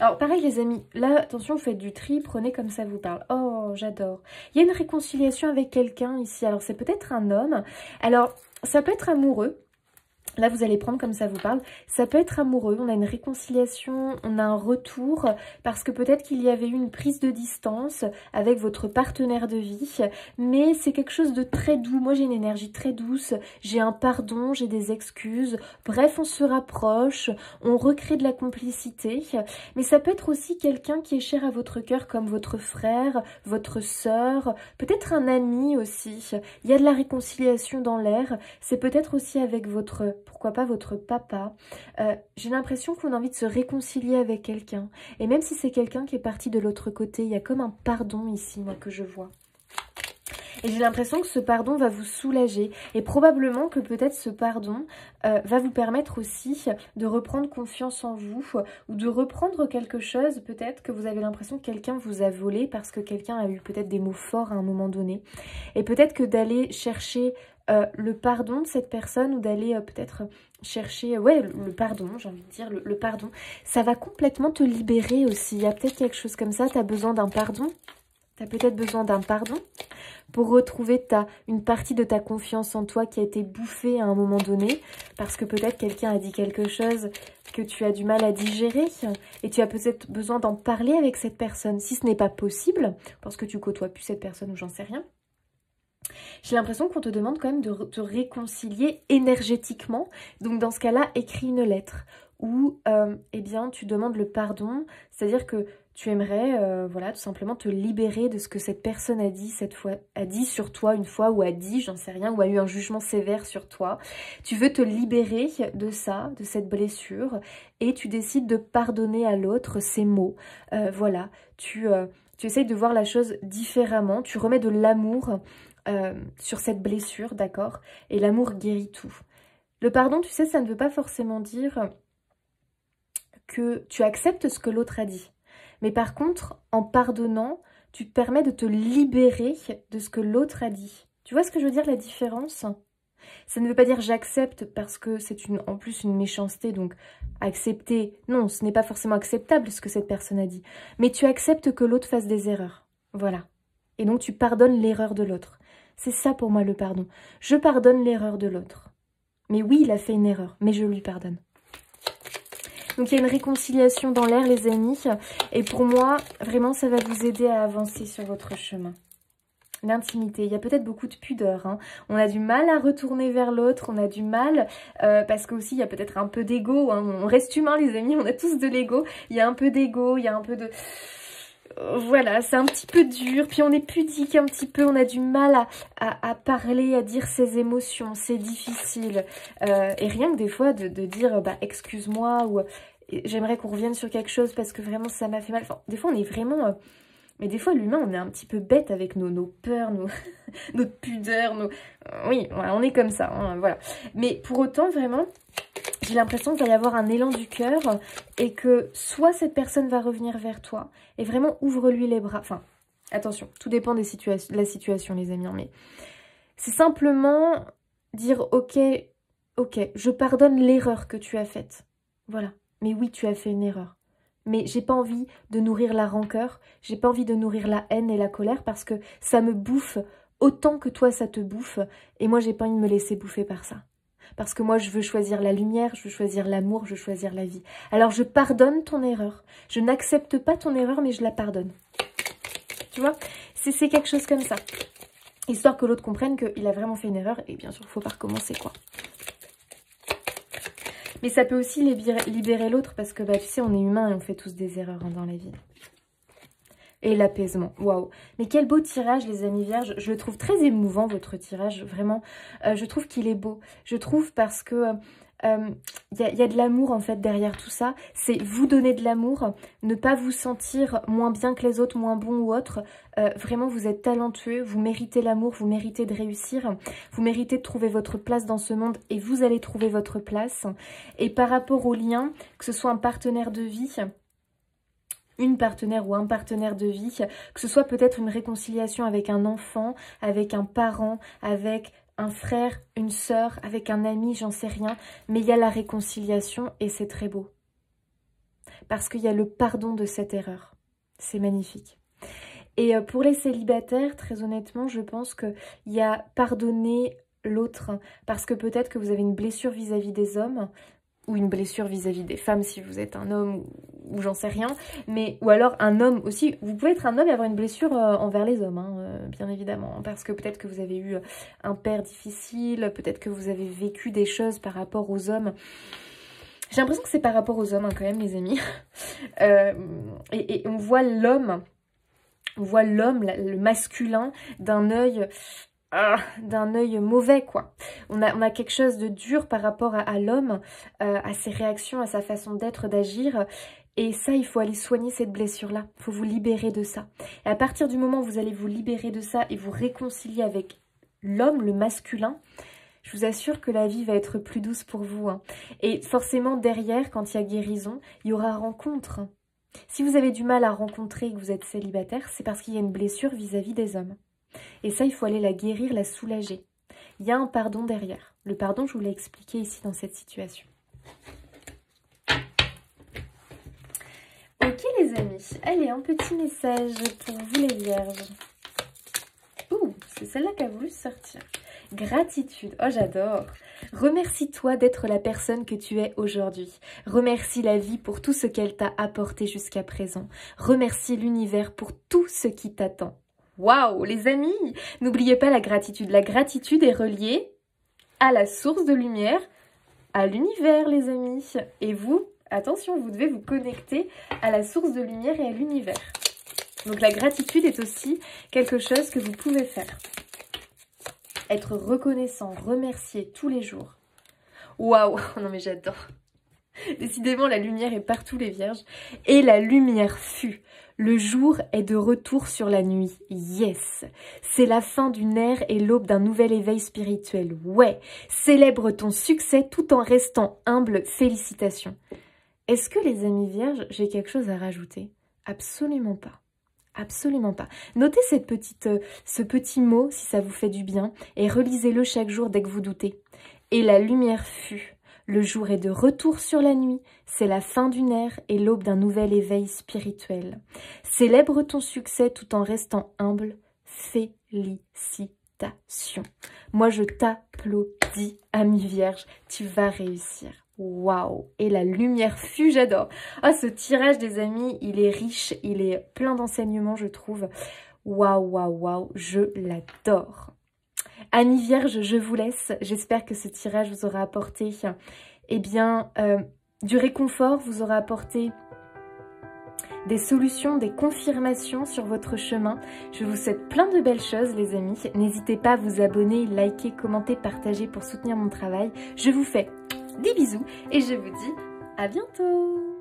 Alors, pareil, les amis, là, attention, vous faites du tri, prenez comme ça vous parle. Oh, j'adore. Il y a une réconciliation avec quelqu'un ici. Alors, c'est peut-être un homme. Alors, ça peut être amoureux. Là, vous allez prendre comme ça vous parle. Ça peut être amoureux, on a une réconciliation, on a un retour, parce que peut-être qu'il y avait eu une prise de distance avec votre partenaire de vie, mais c'est quelque chose de très doux. Moi, j'ai une énergie très douce, j'ai un pardon, j'ai des excuses. Bref, on se rapproche, on recrée de la complicité, mais ça peut être aussi quelqu'un qui est cher à votre cœur, comme votre frère, votre sœur, peut-être un ami aussi. Il y a de la réconciliation dans l'air, c'est peut-être aussi avec votre... pourquoi pas votre papa. J'ai l'impression qu'on a envie de se réconcilier avec quelqu'un. Et même si c'est quelqu'un qui est parti de l'autre côté, il y a comme un pardon ici, moi, que je vois. Et j'ai l'impression que ce pardon va vous soulager. Et probablement que peut-être ce pardon va vous permettre aussi de reprendre confiance en vous. Ou de reprendre quelque chose, peut-être, que vous avez l'impression que quelqu'un vous a volé parce que quelqu'un a eu peut-être des mots forts à un moment donné. Et peut-être que d'aller chercher le pardon de cette personne, ou d'aller peut-être chercher, ouais, le pardon, j'ai envie de dire, le pardon, ça va complètement te libérer aussi. Il y a peut-être quelque chose comme ça, tu as besoin d'un pardon. Tu as peut-être besoin d'un pardon pour retrouver une partie de ta confiance en toi qui a été bouffée à un moment donné, parce que peut-être quelqu'un a dit quelque chose que tu as du mal à digérer, et tu as peut-être besoin d'en parler avec cette personne. Si ce n'est pas possible, parce que tu côtoies plus cette personne ou j'en sais rien, j'ai l'impression qu'on te demande quand même de te réconcilier énergétiquement. Donc dans ce cas-là, écris une lettre où eh bien, tu demandes le pardon, c'est-à-dire que tu aimerais voilà, tout simplement te libérer de ce que cette personne a dit cette fois, a dit sur toi une fois, ou a dit, j'en sais rien, ou a eu un jugement sévère sur toi. Tu veux te libérer de ça, de cette blessure, et tu décides de pardonner à l'autre ces mots. Voilà, tu essayes de voir la chose différemment, tu remets de l'amour sur cette blessure, d'accord? Et l'amour guérit tout. Le pardon, tu sais, ça ne veut pas forcément dire que tu acceptes ce que l'autre a dit. Mais par contre, en pardonnant, tu te permets de te libérer de ce que l'autre a dit. Tu vois ce que je veux dire, la différence? Ça ne veut pas dire j'accepte parce que c'est en plus une méchanceté, donc accepter, non, ce n'est pas forcément acceptable ce que cette personne a dit. Mais tu acceptes que l'autre fasse des erreurs, voilà. Et donc tu pardonnes l'erreur de l'autre. C'est ça pour moi le pardon. Je pardonne l'erreur de l'autre. Mais oui, il a fait une erreur, mais je lui pardonne. Donc il y a une réconciliation dans l'air, les amis. Et pour moi, vraiment, ça va vous aider à avancer sur votre chemin. L'intimité, il y a peut-être beaucoup de pudeur. Hein. On a du mal à retourner vers l'autre, on a du mal, parce qu'aussi il y a peut-être un peu d'ego. Hein. On reste humain, les amis, on a tous de l'ego. Il y a un peu d'ego, il y a un peu de... Voilà, c'est un petit peu dur, puis on est pudique un petit peu, on a du mal à parler, à dire ses émotions, c'est difficile. Et rien que des fois de dire bah, excuse-moi ou j'aimerais qu'on revienne sur quelque chose parce que vraiment ça m'a fait mal. Enfin, des fois on est vraiment... mais des fois l'humain on est un petit peu bête avec nos peurs, notre pudeur, oui, voilà, on est comme ça, hein, voilà. Mais pour autant vraiment... j'ai l'impression qu'il va y avoir un élan du cœur et que soit cette personne va revenir vers toi et vraiment ouvre-lui les bras. Enfin, attention, tout dépend de la situation, les amis. Mais c'est simplement dire ok, je pardonne l'erreur que tu as faite. Voilà. Mais oui, tu as fait une erreur. Mais j'ai pas envie de nourrir la rancœur, j'ai pas envie de nourrir la haine et la colère parce que ça me bouffe autant que toi ça te bouffe et moi j'ai pas envie de me laisser bouffer par ça. Parce que moi, je veux choisir la lumière, je veux choisir l'amour, je veux choisir la vie. Alors, je pardonne ton erreur. Je n'accepte pas ton erreur, mais je la pardonne. Tu vois? C'est quelque chose comme ça. Histoire que l'autre comprenne qu'il a vraiment fait une erreur. Et bien sûr, il ne faut pas recommencer, quoi. Mais ça peut aussi libérer l'autre parce que, bah, tu sais, on est humain et on fait tous des erreurs hein, dans la vie. Et l'apaisement, waouh. Mais quel beau tirage, les amis vierges. Je le trouve très émouvant, votre tirage, vraiment. Je trouve qu'il est beau. Je trouve parce que y a de l'amour, en fait, derrière tout ça. C'est vous donner de l'amour, ne pas vous sentir moins bien que les autres, moins bon ou autre. Vraiment, vous êtes talentueux, vous méritez l'amour, vous méritez de réussir. Vous méritez de trouver votre place dans ce monde et vous allez trouver votre place. Et par rapport au lien, que ce soit un partenaire de vie... une partenaire ou un partenaire de vie, que ce soit peut-être une réconciliation avec un enfant, avec un parent, avec un frère, une sœur, avec un ami, j'en sais rien, mais il y a la réconciliation et c'est très beau. Parce qu'il y a le pardon de cette erreur. C'est magnifique. Et pour les célibataires, très honnêtement, je pense qu'il y a pardonner l'autre, parce que peut-être que vous avez une blessure vis-à-vis des hommes, ou une blessure vis-à-vis des femmes si vous êtes un homme ou j'en sais rien, mais ou alors un homme aussi, vous pouvez être un homme et avoir une blessure envers les hommes, hein, bien évidemment, parce que peut-être que vous avez eu un père difficile, peut-être que vous avez vécu des choses par rapport aux hommes. J'ai l'impression que c'est par rapport aux hommes hein, quand même les amis, et on voit l'homme, le masculin d'un œil... d'un œil mauvais quoi. On a quelque chose de dur par rapport à l'homme, à ses réactions, à sa façon d'être, d'agir. Et ça, il faut aller soigner cette blessure-là. Il faut vous libérer de ça. Et à partir du moment où vous allez vous libérer de ça et vous réconcilier avec l'homme, le masculin, je vous assure que la vie va être plus douce pour vous. Hein. Et forcément, derrière, quand il y a guérison, il y aura rencontre. Si vous avez du mal à rencontrer et que vous êtes célibataire, c'est parce qu'il y a une blessure vis-à-vis des hommes. Et ça, il faut aller la guérir, la soulager. Il y a un pardon derrière. Le pardon, je vous l'ai expliqué ici dans cette situation. Ok les amis, allez, un petit message pour vous les vierges. Ouh, c'est celle-là qui a voulu sortir. Gratitude, oh j'adore. Remercie-toi d'être la personne que tu es aujourd'hui. Remercie la vie pour tout ce qu'elle t'a apporté jusqu'à présent. Remercie l'univers pour tout ce qui t'attend. Waouh, les amis, n'oubliez pas la gratitude. La gratitude est reliée à la source de lumière, à l'univers, les amis. Et vous, attention, vous devez vous connecter à la source de lumière et à l'univers. Donc la gratitude est aussi quelque chose que vous pouvez faire. Être reconnaissant, remercier tous les jours. Waouh, non mais j'adore. Décidément, la lumière est partout, les vierges. Et la lumière fut. Le jour est de retour sur la nuit. Yes. C'est la fin d'une ère et l'aube d'un nouvel éveil spirituel. Ouais. Célèbre ton succès tout en restant humble. Félicitations. Est-ce que, les amis vierges, j'ai quelque chose à rajouter? Absolument pas. Absolument pas. Notez ce petit mot si ça vous fait du bien et relisez-le chaque jour dès que vous doutez. Et la lumière fut. Le jour est de retour sur la nuit, c'est la fin d'une ère et l'aube d'un nouvel éveil spirituel. Célèbre ton succès tout en restant humble. Félicitations. Moi, je t'applaudis, amie vierge, tu vas réussir. Waouh! Et la lumière fut, j'adore. Ah, ce tirage, des amis, il est riche, il est plein d'enseignements, je trouve. Waouh, waouh, waouh, je l'adore. Amis vierges, je vous laisse. J'espère que ce tirage vous aura apporté du réconfort, vous aura apporté des solutions, des confirmations sur votre chemin. Je vous souhaite plein de belles choses, les amis. N'hésitez pas à vous abonner, liker, commenter, partager pour soutenir mon travail. Je vous fais des bisous et je vous dis à bientôt.